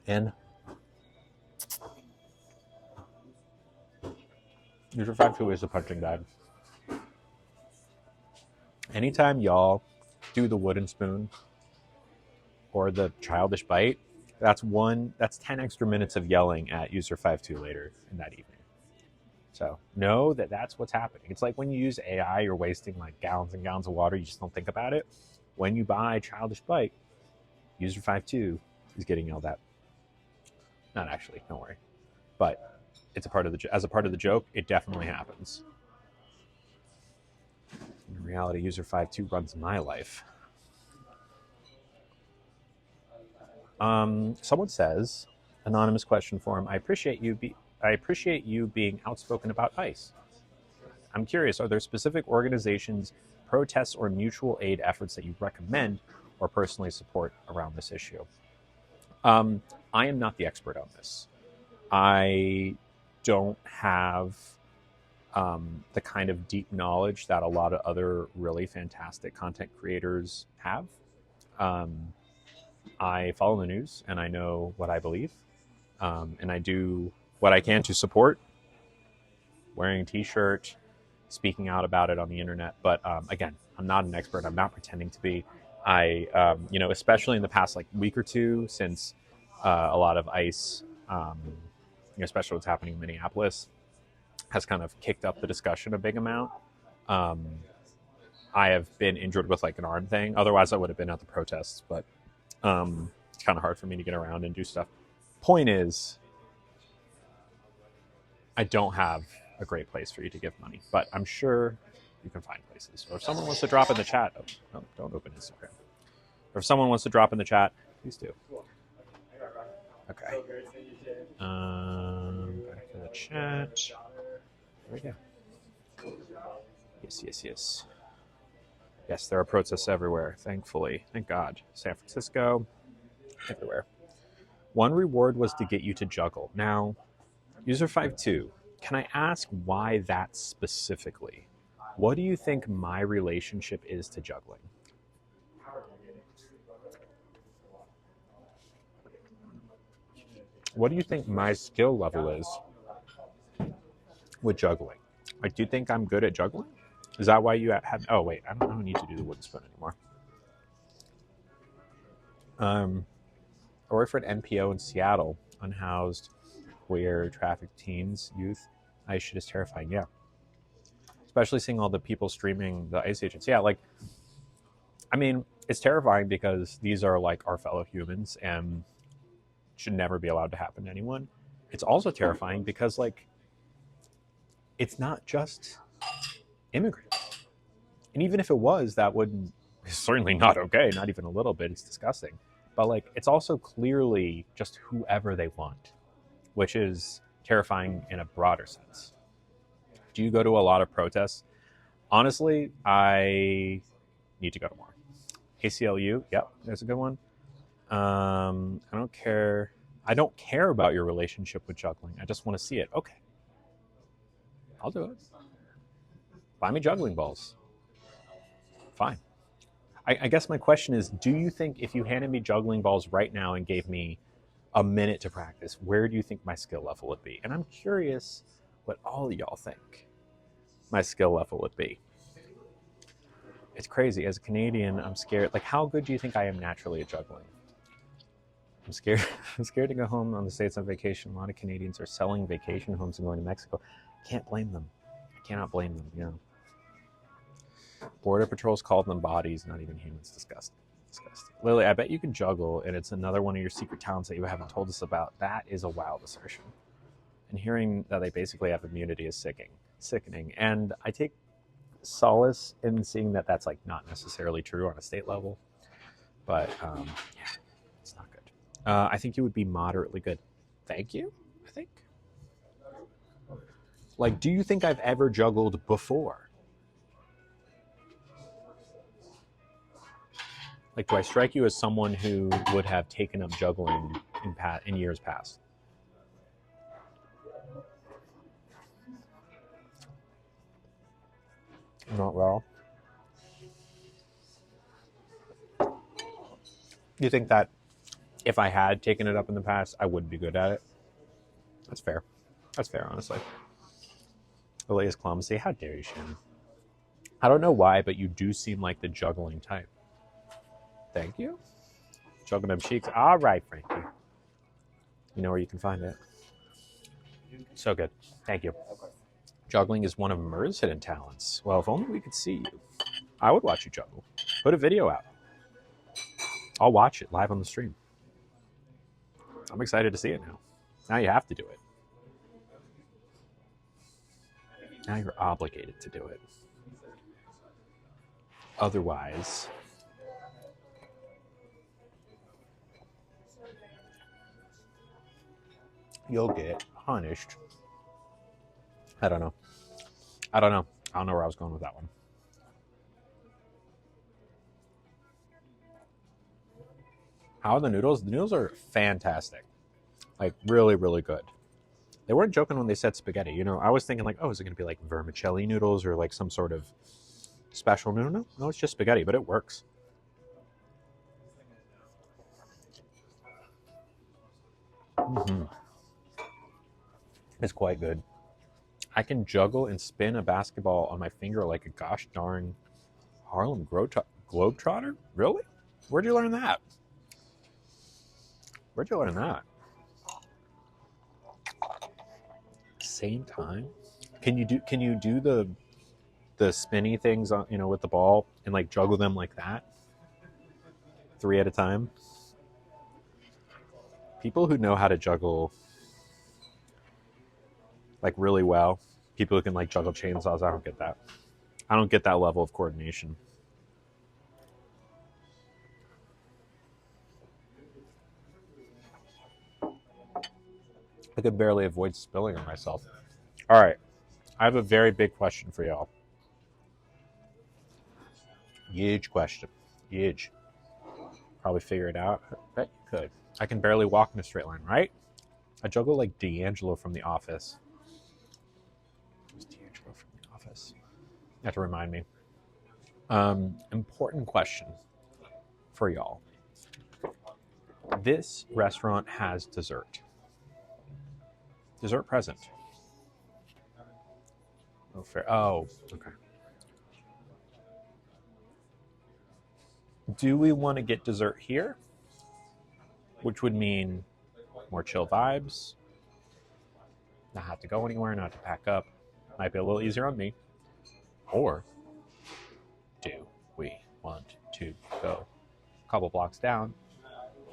And user 52 is a punching bag. Anytime y'all do the wooden spoon or the childish bite, that's 10 extra minutes of yelling at user 52 later in that evening. So know that that's what's happening. It's like when you use AI, you're wasting like gallons and gallons of water. You just don't think about it. When you buy childish bite, user 52 is getting yelled at. Not actually, don't worry. But it's as a part of the joke, it definitely happens. In reality, user 52 runs my life. Someone says, anonymous question form, I appreciate you being outspoken about ICE. I'm curious, are there specific organizations, protests, or mutual aid efforts that you recommend or personally support around this issue? I am not the expert on this. I don't have the kind of deep knowledge that a lot of other really fantastic content creators have. I follow the news and I know what I believe, and I do what I can to support, wearing a t-shirt, speaking out about it on the internet. But again, I'm not an expert. I'm not pretending to be. Especially in the past like week or two, since a lot of ICE, especially what's happening in Minneapolis, has kind of kicked up the discussion a big amount. I have been injured with like an arm thing. Otherwise, I would have been at the protests, but it's kind of hard for me to get around and do stuff. Point is, I don't have a great place for you to give money, but I'm sure you can find places. Or if someone wants to drop in the chat, don't open Instagram. Or if someone wants to drop in the chat, please do. Okay. the chat. There we go. Yes. Yes, there are protests everywhere, thankfully. Thank God. San Francisco, everywhere. One reward was to get you to juggle. Now, user52, can I ask why that specifically? What do you think my relationship is to juggling? What do you think my skill level is with juggling? Like, do you think I'm good at juggling? Is that why you have? Oh wait, I don't need to do the wooden spoon anymore. I work for an NPO in Seattle, unhoused, queer, trafficked teens, youth. Ice shit is terrifying. Yeah, especially seeing all the people streaming the ice agents. Yeah, like, I mean, it's terrifying because these are like our fellow humans and should never be allowed to happen to anyone. It's also terrifying because like, it's not just immigrants. And even if it was, that would is certainly not okay, not even a little bit. It's disgusting. But like, it's also clearly just whoever they want, which is terrifying in a broader sense. Do you go to a lot of protests? Honestly, I need to go to more. ACLU, yep, there's a good one. I don't care. I don't care about your relationship with juggling. I just want to see it. Okay, I'll do it. Buy me juggling balls. Fine. I guess my question is, do you think if you handed me juggling balls right now and gave me a minute to practice, where do you think my skill level would be? And I'm curious what all of y'all think my skill level would be. It's crazy. As a Canadian, I'm scared. Like, how good do you think I am naturally at juggling? I'm scared. I'm scared to go home on the States on vacation. A lot of Canadians are selling vacation homes and going to Mexico. Can't blame them. I cannot blame them, you know. Border Patrol's called them bodies, not even humans. Disgusting. Lily, I bet you can juggle, and it's another one of your secret talents that you haven't told us about. That is a wild assertion. And hearing that they basically have immunity is sickening. And I take solace in seeing that that's like not necessarily true on a state level. But yeah, it's not good. I think you would be moderately good. Thank you, I think. Like, do you think I've ever juggled before? Like, do I strike you as someone who would have taken up juggling in years past? Not well. You think that if I had taken it up in the past, I would be good at it? That's fair. That's fair, honestly. Lily is clumsy. How dare you, Shannon? I don't know why, but you do seem like the juggling type. Thank you. Juggling them cheeks. All right, Frankie. You know where you can find it. So good. Thank you. Juggling is one of Murr's hidden talents. Well, if only we could see you. I would watch you juggle. Put a video out. I'll watch it live on the stream. I'm excited to see it now. Now you have to do it. Now you're obligated to do it. Otherwise, you'll get punished. I don't know. I don't know where I was going with that one. How are the noodles? The noodles are fantastic. Like, really, really good. They weren't joking when they said spaghetti. You know, I was thinking like, oh, is it going to be like vermicelli noodles or like some sort of special noodle? No, it's just spaghetti, but it works. Mm-hmm. It's quite good. I can juggle and spin a basketball on my finger like a gosh darn Harlem Globetrotter? Really? Where'd you learn that? Where'd you learn that? Same time? Can you do the spinny things on, you know, with the ball and like juggle them like that? 3 at a time? People who know how to juggle like really well, people who can like juggle chainsaws, I don't get that. I don't get that level of coordination. I could barely avoid spilling on myself. All right. I have a very big question for y'all. Huge question. Huge. Probably figure it out. I bet you could. I can barely walk in a straight line, right? I juggle like D'Angelo from The Office. Who's D'Angelo from The Office? You have to remind me. Important question for y'all. This restaurant has dessert. Dessert present. Oh, fair. Oh, okay. Do we want to get dessert here? Which would mean more chill vibes. Not have to go anywhere, not to pack up. Might be a little easier on me. Or do we want to go a couple blocks down,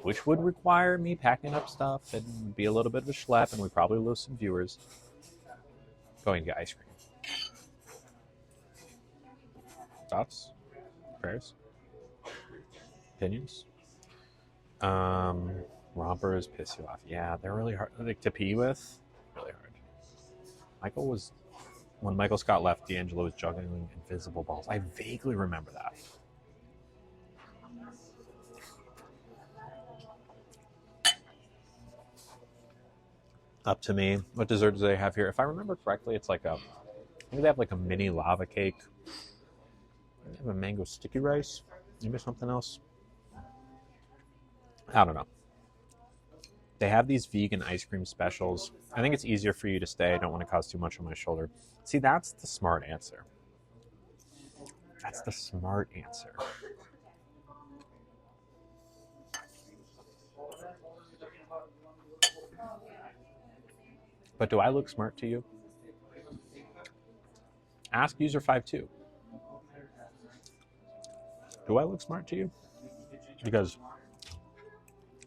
which would require me packing up stuff and be a little bit of a schlep, and we probably lose some viewers, going to get ice cream. Thoughts? Prayers? Opinions? Rompers piss you off. Yeah, they're really hard to pee with. Really hard. When Michael Scott left, D'Angelo was juggling invisible balls. I vaguely remember that. Up to me. What dessert do they have here? If I remember correctly, it's like maybe they have like a mini lava cake. They have a mango sticky rice. Maybe something else. I don't know. They have these vegan ice cream specials. I think it's easier for you to stay. I don't want to cause too much on my shoulder. See, that's the smart answer. That's the smart answer. But do I look smart to you? Ask user 52. Do I look smart to you? Because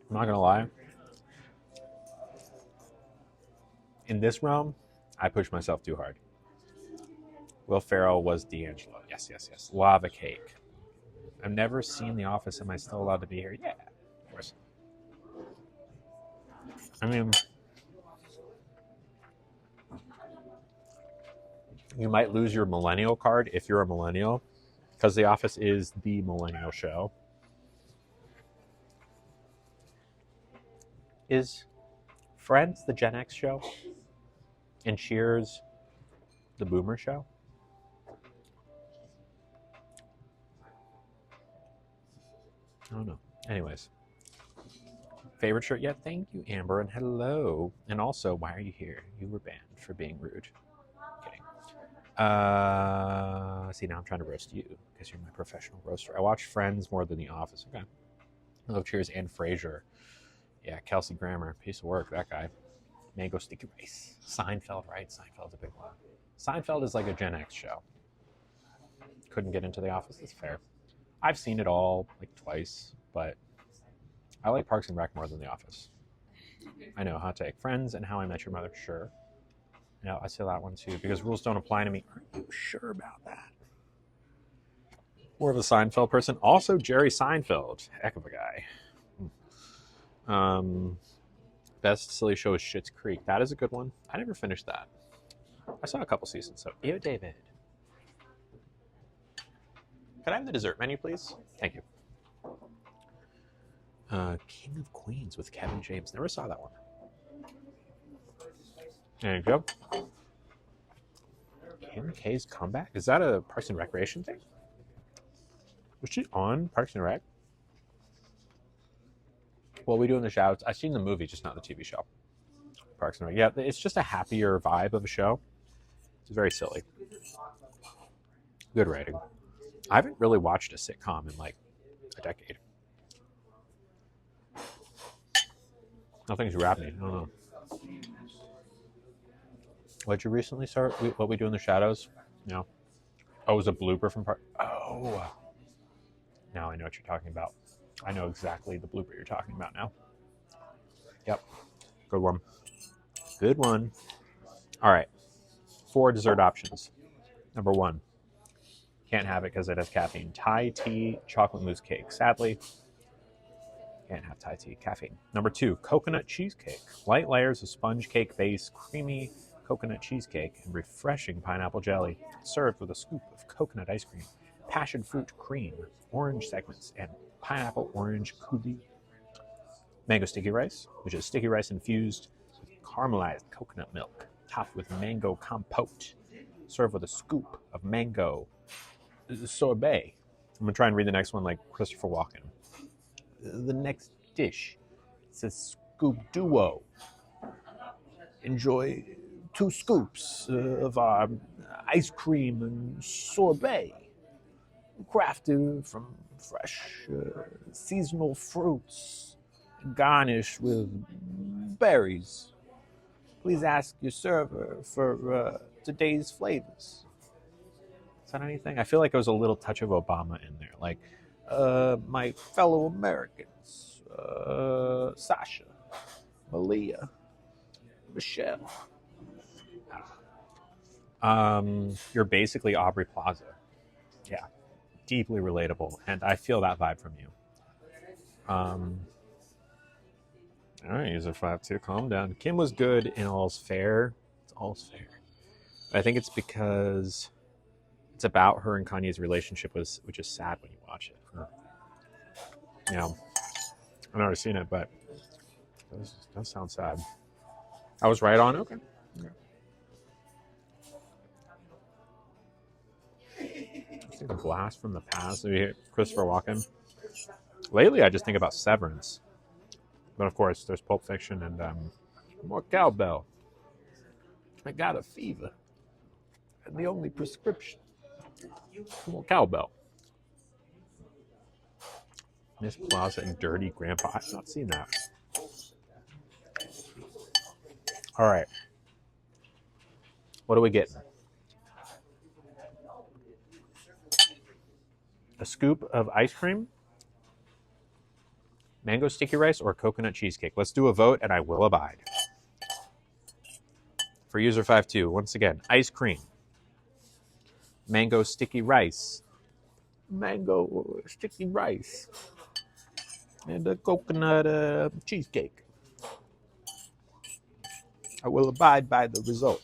I'm not going to lie. In this realm, I push myself too hard. Will Ferrell was D'Angelo. Yes. Lava cake. I've never seen The Office. Am I still allowed to be here? Yeah, of course. I mean, you might lose your millennial card if you're a millennial, because The Office is the millennial show. Is Friends the Gen X show? And Cheers the Boomer show? I don't know. Anyways. Favorite shirt yet? Thank you, Amber, and hello. And also, why are you here? You were banned for being rude. Kidding. See, now I'm trying to roast you because you're my professional roaster. I watch Friends more than The Office. Okay. I love Cheers and Frasier. Yeah, Kelsey Grammer. Piece of work, that guy. Mango sticky rice. Seinfeld, right? Seinfeld's a big one. Seinfeld is like a Gen X show. Couldn't get into The Office. That's fair. I've seen it all like twice, but I like Parks and Rec more than The Office. I know, hot take. Friends and How I Met Your Mother, sure. No, I say that one too, because rules don't apply to me. Are you sure about that? More of a Seinfeld person. Also, Jerry Seinfeld. Heck of a guy. Best silly show is Schitt's Creek. That is a good one. I never finished that. I saw a couple seasons, so. Ew, David. Could I have the dessert menu, please? Thank you. King of Queens with Kevin James. Never saw that one. There you go. Kim K's comeback? Is that a Parks and Recreation thing? Was she on Parks and Rec? What we do in the shoutouts? I've seen the movie, just not the TV show. Parks and Rec. Yeah, it's just a happier vibe of a show. It's very silly. Good writing. I haven't really watched a sitcom in like a decade. Nothing's grabbed me. I don't know. What did you recently start? What we do in the shadows? No. Oh, it was a blooper from part. Oh. Now I know what you're talking about. I know exactly the blooper you're talking about now. Yep. Good one. Good one. All right. 4 dessert options. Number 1. Can't have it because it has caffeine. Thai tea, chocolate mousse cake. Sadly, Can't have Thai tea. Caffeine. Number 2, coconut cheesecake. Light layers of sponge cake base, creamy coconut cheesecake, and refreshing pineapple jelly, served with a scoop of coconut ice cream, passion fruit cream, orange segments, and pineapple orange coulis. Mango sticky rice, which is sticky rice infused with caramelized coconut milk, topped with mango compote, served with a scoop of mango sorbet. I'm going to try and read the next one like Christopher Walken. The next dish says scoop duo. Enjoy 2 scoops of our ice cream and sorbet, crafted from fresh seasonal fruits, garnished with berries. Please ask your server for today's flavors. Is that anything? I feel like there was a little touch of Obama in there. Like, my fellow Americans, Sasha, Malia, Michelle. You're basically Aubrey Plaza. Yeah, deeply relatable, and I feel that vibe from you. All right, user 5-2, calm down. Kim was good in All's Fair. It's All's Fair. I think it's because it's about her and Kanye's relationship, which is sad when you watch it. Yeah, I've never seen it, but it does sound sad. I was right on. Okay. I think the blast from the past. You hear Christopher Walken. Lately, I just think about Severance, but of course, there's Pulp Fiction and more cowbell. I got a fever, and the only prescription, more cowbell. Miss Plaza and Dirty Grandpa. I've not seen that. All right. What are we getting? A scoop of ice cream, mango sticky rice, or coconut cheesecake? Let's do a vote, and I will abide. For user 5-2, once again, ice cream, mango sticky rice, and a coconut cheesecake. I will abide by the result.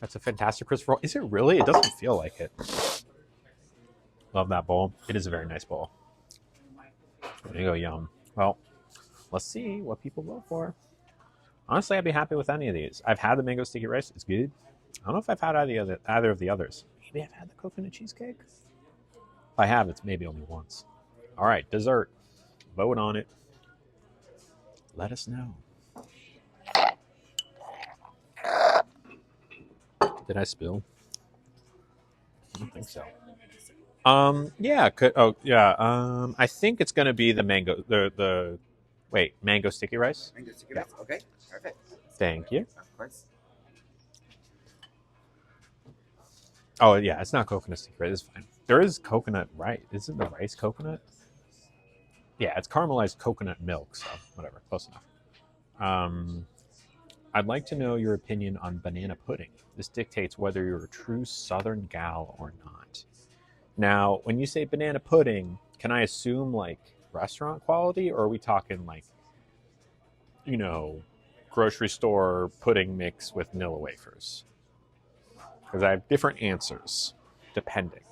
That's a fantastic Christopher. Is it really? It doesn't feel like it. Love that bowl. It is a very nice bowl. There you go, yum. Well, let's see what people vote for. Honestly, I'd be happy with any of these. I've had the mango sticky rice. It's good. I don't know if I've had either of the others. Maybe I've had the coconut cheesecake. If I have, it's maybe only once. All right, dessert. Vote on it. Let us know. Did I spill? I don't think so. Yeah. I think it's gonna be the mango. Mango sticky rice. Mango sticky rice. Okay, perfect. Thank you. Of course. Oh yeah, it's not coconut sticky rice. It's fine. There is coconut rice. Isn't the rice coconut? Yeah, it's caramelized coconut milk. So whatever, close enough. I'd like to know your opinion on banana pudding. This dictates whether you're a true Southern gal or not. Now, when you say banana pudding, can I assume like restaurant quality, or are we talking like, grocery store pudding mix with Nilla wafers? Because I have different answers depending.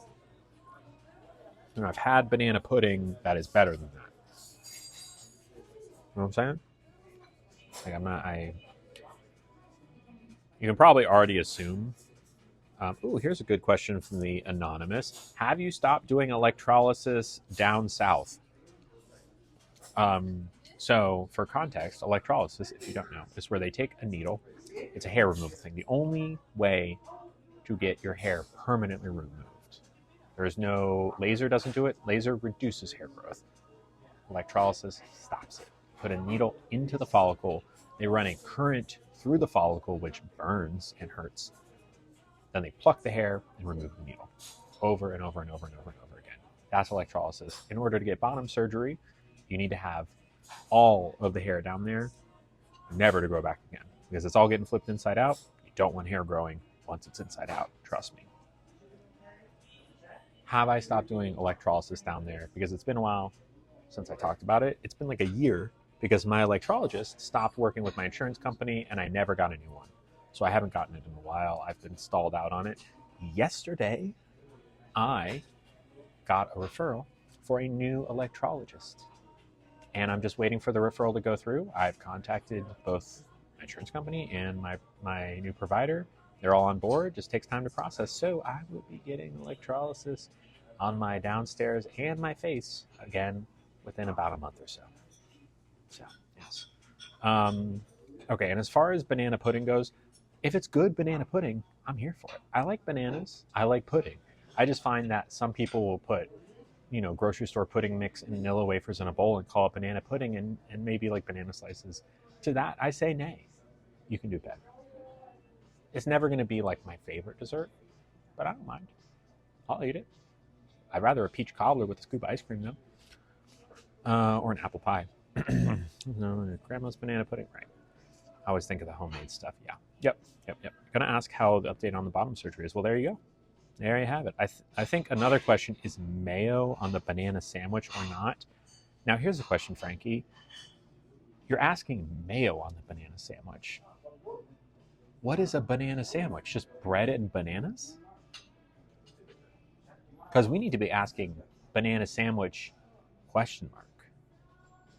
I've had banana pudding that is better than that. You know what I'm saying? Like you can probably already assume. Here's a good question from the anonymous. Have you stopped doing electrolysis down south? So for context, electrolysis, if you don't know, is where they take a needle. It's a hair removal thing. The only way to get your hair permanently removed. There is no, laser doesn't do it. Laser reduces hair growth. Electrolysis stops it. Put a needle into the follicle. They run a current through the follicle, which burns and hurts. Then they pluck the hair and remove the needle over and over and over and over and over again. That's electrolysis. In order to get bottom surgery, you need to have all of the hair down there, never to grow back again, because it's all getting flipped inside out. You don't want hair growing once it's inside out. Trust me. have I stopped doing electrolysis down there? Because it's been a while since I talked about it. It's been like a year because my electrologist stopped working with my insurance company and I never got a new one. So I haven't gotten it in a while. I've been stalled out on it. Yesterday, I got a referral for a new electrologist. And I'm just waiting for the referral to go through. I've contacted both my insurance company and my new provider. They're all on board. Just takes time to process. So I will be getting electrolysis on my downstairs and my face again within about a month or so. So, yes. Okay, and as far as banana pudding goes, if it's good banana pudding, I'm here for it. I like bananas. I like pudding. I just find that some people will put, grocery store pudding mix and vanilla wafers in a bowl and call it banana pudding and maybe like banana slices. To that, I say nay. You can do better. It's never going to be like my favorite dessert, but I don't mind. I'll eat it. I'd rather a peach cobbler with a scoop of ice cream, though. Or an apple pie. No, grandma's banana pudding, right? I always think of the homemade stuff, yeah. Yep. Gonna ask how the update on the bottom surgery is. Well, there you go. There you have it. I think another question is mayo on the banana sandwich or not. Now, here's a question, Frankie. You're asking mayo on the banana sandwich. What is a banana sandwich? Just bread and bananas? Because we need to be asking banana sandwich ?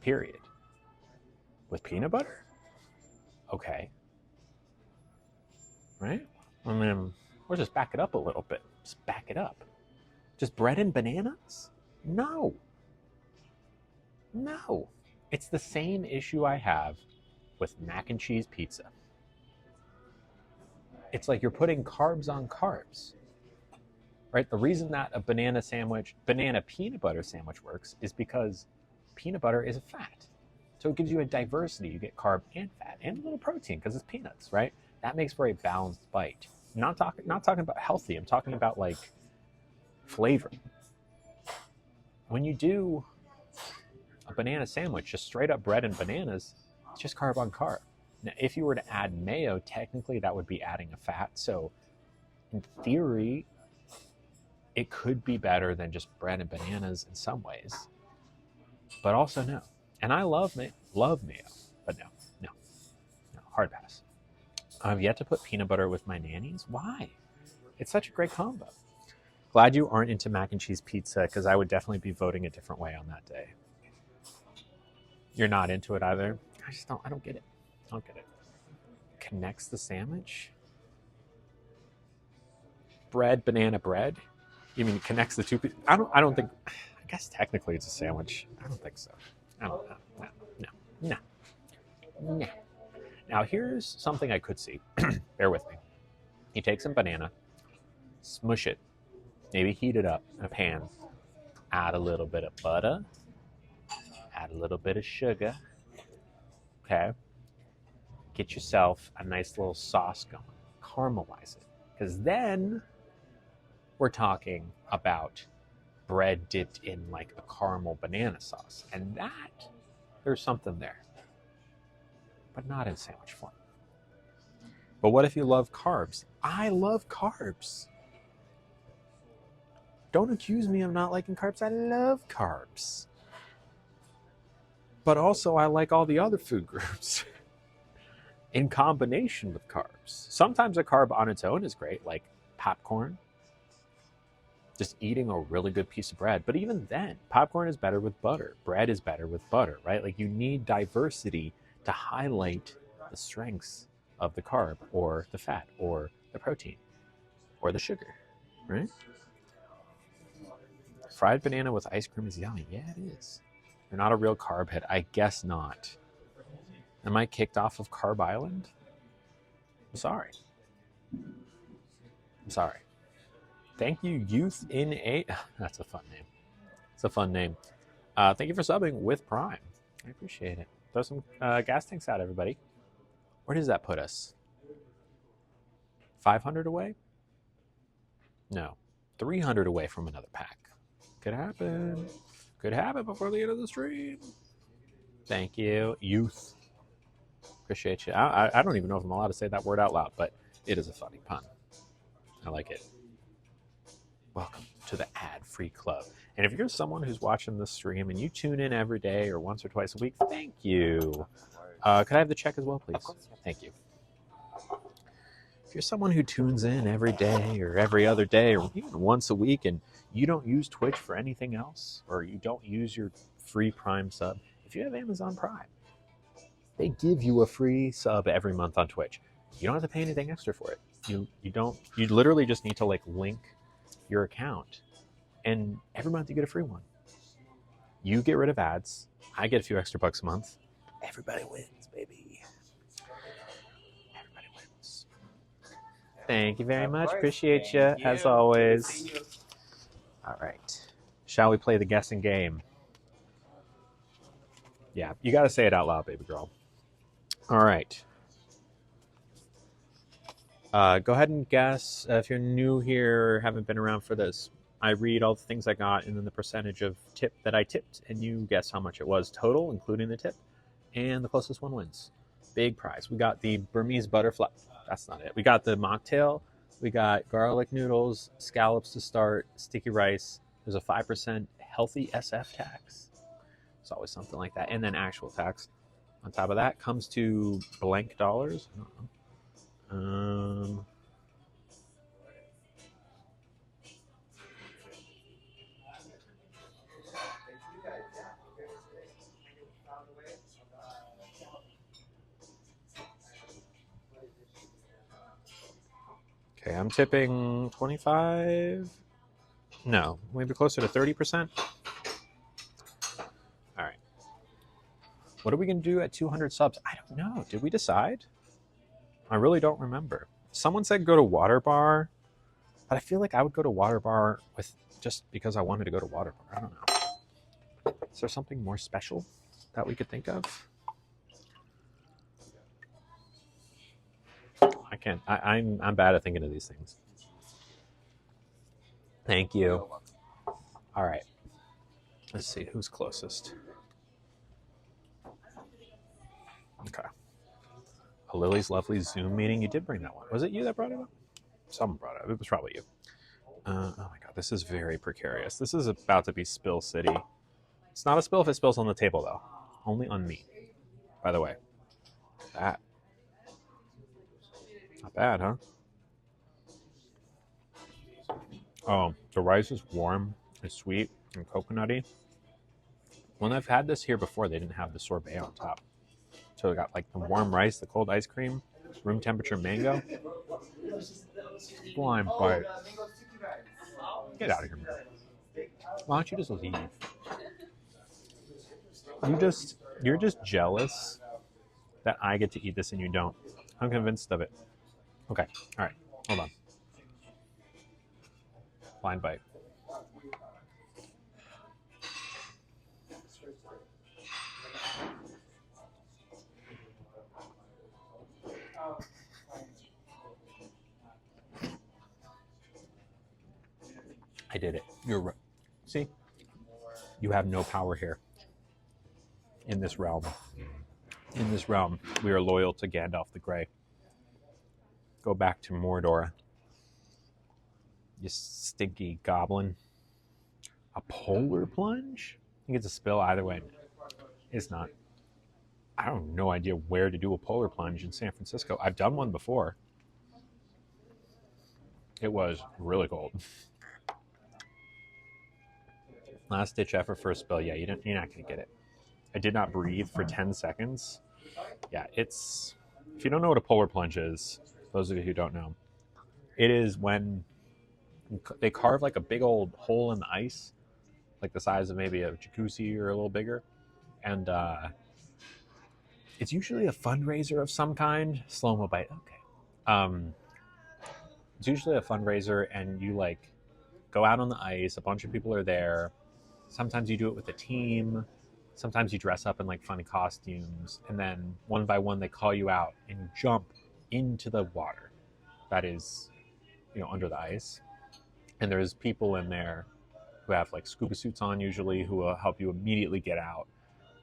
Period. With peanut butter? Okay. Right? I mean, or just back it up a little bit. Just back it up. Just bread and bananas? No. It's the same issue I have with mac and cheese pizza. It's like you're putting carbs on carbs. Right? The reason that a banana peanut butter sandwich works is because peanut butter is a fat. So it gives you a diversity. You get carb and fat and a little protein because it's peanuts, right? That makes for a balanced bite. Not talking about healthy. I'm talking about like flavor. When you do a banana sandwich, just straight up bread and bananas, it's just carb on carb. Now, if you were to add mayo, technically that would be adding a fat. So in theory, it could be better than just bread and bananas in some ways. But also no. And I love mayo, but no, hard pass. I've yet to put peanut butter with my nannies. Why? It's such a great combo. Glad you aren't into mac and cheese pizza because I would definitely be voting a different way on that day. You're not into it either? I don't get it. Connects the sandwich? Banana bread? You mean connects the two pieces? I guess technically it's a sandwich. I don't think so. I don't know. No. Now here's something I could see. Bear with me. You take some banana, smush it, maybe heat it up in a pan, add a little bit of butter, add a little bit of sugar, okay? Get yourself a nice little sauce going. Caramelize it. Because then we're talking about bread dipped in like a caramel banana sauce. And that, there's something there. But not in sandwich form. But what if you love carbs? I love carbs. Don't accuse me of not liking carbs. I love carbs. But also I like all the other food groups in combination with carbs. Sometimes a carb on its own is great, like popcorn. Just eating a really good piece of bread. But even then, popcorn is better with butter. Bread is better with butter, right? Like you need diversity to highlight the strengths of the carb or the fat or the protein or the sugar, right? Fried banana with ice cream is yummy. Yeah, it is. You're not a real carb head. I guess not. Am I kicked off of Carb Island? I'm sorry. Thank you, Youth in a... That's a fun name. It's a fun name. Thank you for subbing with Prime. I appreciate it. Throw some gas tanks out, everybody. Where does that put us? 500 away? No. 300 away from another pack. Could happen. Could happen before the end of the stream. Thank you, Youth. Appreciate you. I don't even know if I'm allowed to say that word out loud, but it is a funny pun. I like it. Welcome. to the ad-free club. And if you're someone who's watching this stream and you tune in every day or once or twice a week, thank you. Could I have the check as well, please? Of course. Thank you. If you're someone who tunes in every day or every other day or even once a week and you don't use Twitch for anything else, or you don't use your free Prime sub, if you have Amazon Prime, they give you a free sub every month on Twitch. You don't have to pay anything extra for it. You literally just need to like link your account, and every month you get a free one. You get rid of ads. I get a few extra bucks a month. Everybody wins, baby. Everybody wins. Thank you very much. Appreciate you, as always. All right. Shall we play the guessing game? Yeah, you got to say it out loud, baby girl. All right. Go ahead and guess. If you're new here or haven't been around for this, I read all the things I got and then the percentage of tip that I tipped, and you guess how much it was total, including the tip, and the closest one wins. Big prize. We got the Burmese butterfly. That's not it. We got the mocktail. We got garlic noodles, scallops to start, sticky rice. There's a 5% healthy SF tax. It's always something like that. And then actual tax. On top of that comes to blank dollars. I don't know. Okay, I'm tipping 25. No, maybe closer to 30%. All right. What are we going to do at 200 subs? I don't know. Did we decide? I really don't remember. Someone said go to Water Bar, but I feel like I would go to Water Bar with just because I wanted to go to Water Bar. I don't know. Is there something more special that we could think of? I can't. I'm bad at thinking of these things. Thank you. All right. Let's see who's closest. Okay. A Lily's Lovely Zoom meeting. You did bring that one. Was it you that brought it up? Someone brought it up. It was probably you. Oh my god, this is very precarious. This is about to be Spill City. It's not a spill if it spills on the table, though. Only on me. By the way. That. Not bad, huh? Oh, the rice is warm. It's sweet and coconutty. When I've had this here before, they didn't have the sorbet on top. So we got like the warm rice, the cold ice cream, room temperature mango. Blind bite. Get out of here, Mary. Why don't you just leave? You're just jealous that I get to eat this and you don't. I'm convinced of it. Okay, all right, hold on. Blind bite. I did it. You're right. See? You have no power here. In this realm. In this realm, we are loyal to Gandalf the Grey. Go back to Mordor. You stinky goblin. A polar plunge? I think it's a spill either way. It's not. I have no idea where to do a polar plunge in San Francisco. I've done one before. It was really cold. Last ditch effort for a spill. Yeah, you're not going to get it. I did not breathe for 10 seconds. Yeah, it's... If you don't know what a polar plunge is, those of you who don't know, it is when they carve like a big old hole in the ice, like the size of maybe a jacuzzi or a little bigger. And it's usually a fundraiser of some kind. Slow-mo bite. Okay. It's usually a fundraiser, and you like go out on the ice. A bunch of people are there. Sometimes you do it with a team. Sometimes you dress up in like funny costumes, and then one by one they call you out and you jump into the water that is, under the ice. And there's people in there who have like scuba suits on usually, who will help you immediately get out.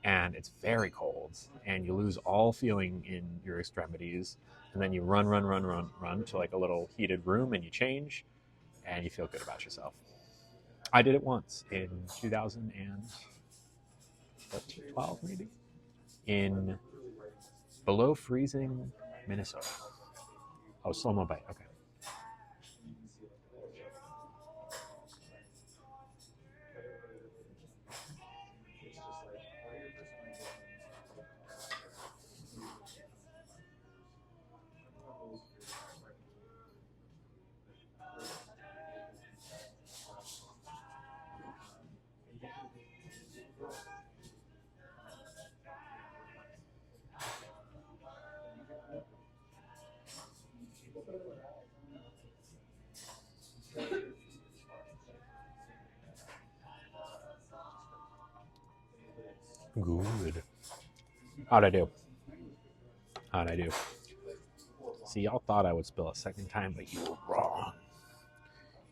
And it's very cold, and you lose all feeling in your extremities, and then you run to like a little heated room, and you change, and you feel good about yourself. I did it once in 2012, maybe, in below freezing Minnesota. Oh, slow-mo bite. Okay. Good. How'd I do? How'd I do? See, y'all thought I would spill a second time, but you were wrong.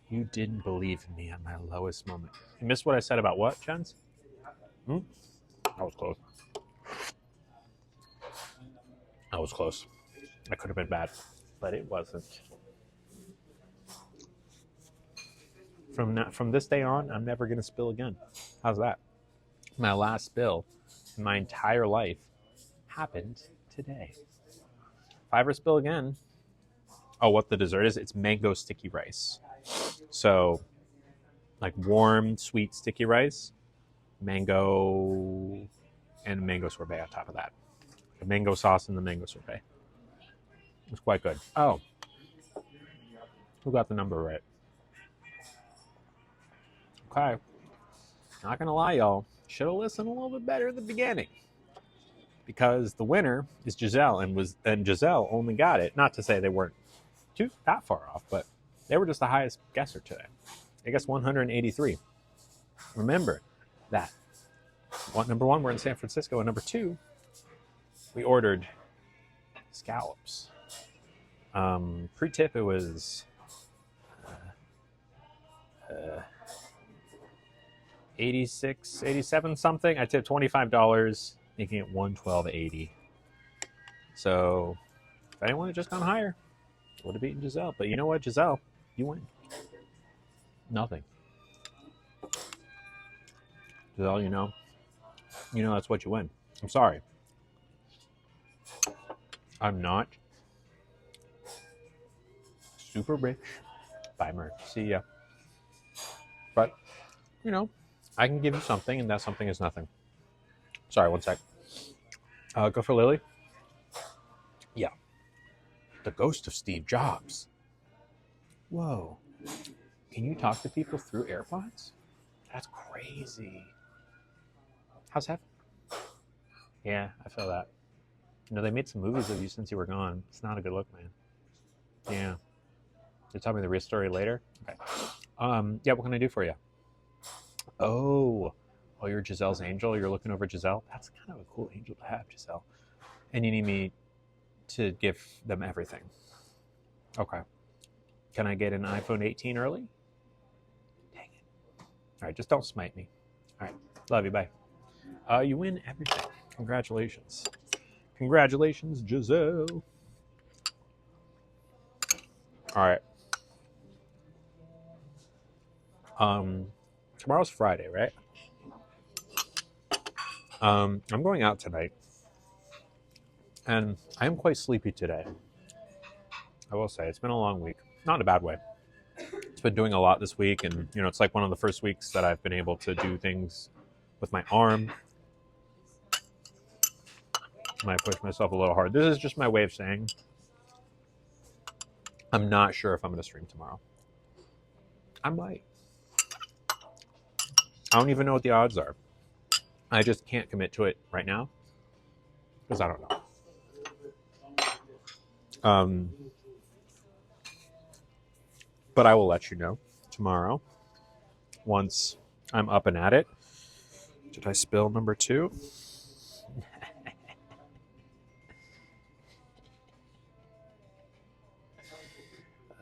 You didn't believe in me at my lowest moment. You missed what I said about what, Jens? That was close. That was close. That could have been bad, but it wasn't. From this day on, I'm never going to spill again. How's that? My last spill in my entire life happened today. If I ever spill again, oh, what the dessert is? It's mango sticky rice. So, like warm, sweet sticky rice, mango, and mango sorbet on top of that. The mango sauce and the mango sorbet. It's quite good. Oh, who got the number right? Okay. Not gonna lie, y'all. Should have listened a little bit better at the beginning, because the winner is Giselle, and Giselle only got it. Not to say they weren't that far off, but they were just the highest guesser today. I guess 183. Remember that. Number one, we're in San Francisco, and number two, we ordered scallops. Pre-tip, it was 86, 87 something. I tipped $25, making it $112.80. So if anyone had just gone higher, would have beaten Giselle. But you know what, Giselle, you win. Nothing. Giselle, you know that's what you win. I'm sorry. I'm not super rich by merch. See ya. But, I can give you something, and that something is nothing. Sorry, one sec. Go for Lily. Yeah. The ghost of Steve Jobs. Whoa. Can you talk to people through AirPods? That's crazy. How's that? Yeah, I feel that. They made some movies of you since you were gone. It's not a good look, man. Yeah. You'll tell me the real story later? Okay. Yeah, what can I do for you? Oh, you're Giselle's angel? You're looking over Giselle? That's kind of a cool angel to have, Giselle. And you need me to give them everything. Okay. Can I get an iPhone 18 early? Dang it. All right, just don't smite me. All right, love you, bye. You win everything. Congratulations. Congratulations, Giselle. All right. Tomorrow's Friday, right? I'm going out tonight, and I am quite sleepy today. I will say, it's been a long week. Not in a bad way. It's been doing a lot this week, and, it's like one of the first weeks that I've been able to do things with my arm. I might push myself a little hard. This is just my way of saying I'm not sure if I'm going to stream tomorrow. I might. I don't even know what the odds are. I just can't commit to it right now because I don't know. But I will let you know tomorrow once I'm up and at it. Did I spill number 2?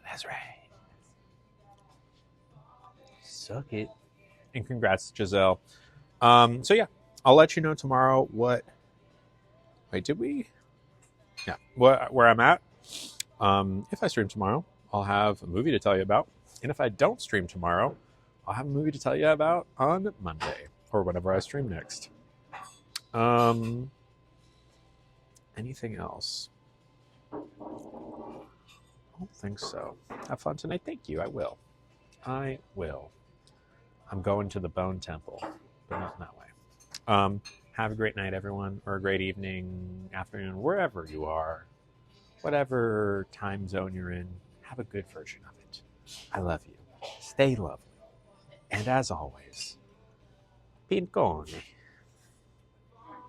That's right. Suck it. And congrats, Giselle. So yeah, I'll let you know tomorrow what. Wait, did we? Yeah, where I'm at. If I stream tomorrow, I'll have a movie to tell you about. And if I don't stream tomorrow, I'll have a movie to tell you about on Monday or whenever I stream next. Anything else? I don't think so. Have fun tonight. Thank you. I will. I'm going to the Bone Temple, but not in that way. Have a great night, everyone, or a great evening, afternoon, wherever you are, whatever time zone you're in. Have a good version of it. I love you. Stay lovely. And as always, pincone.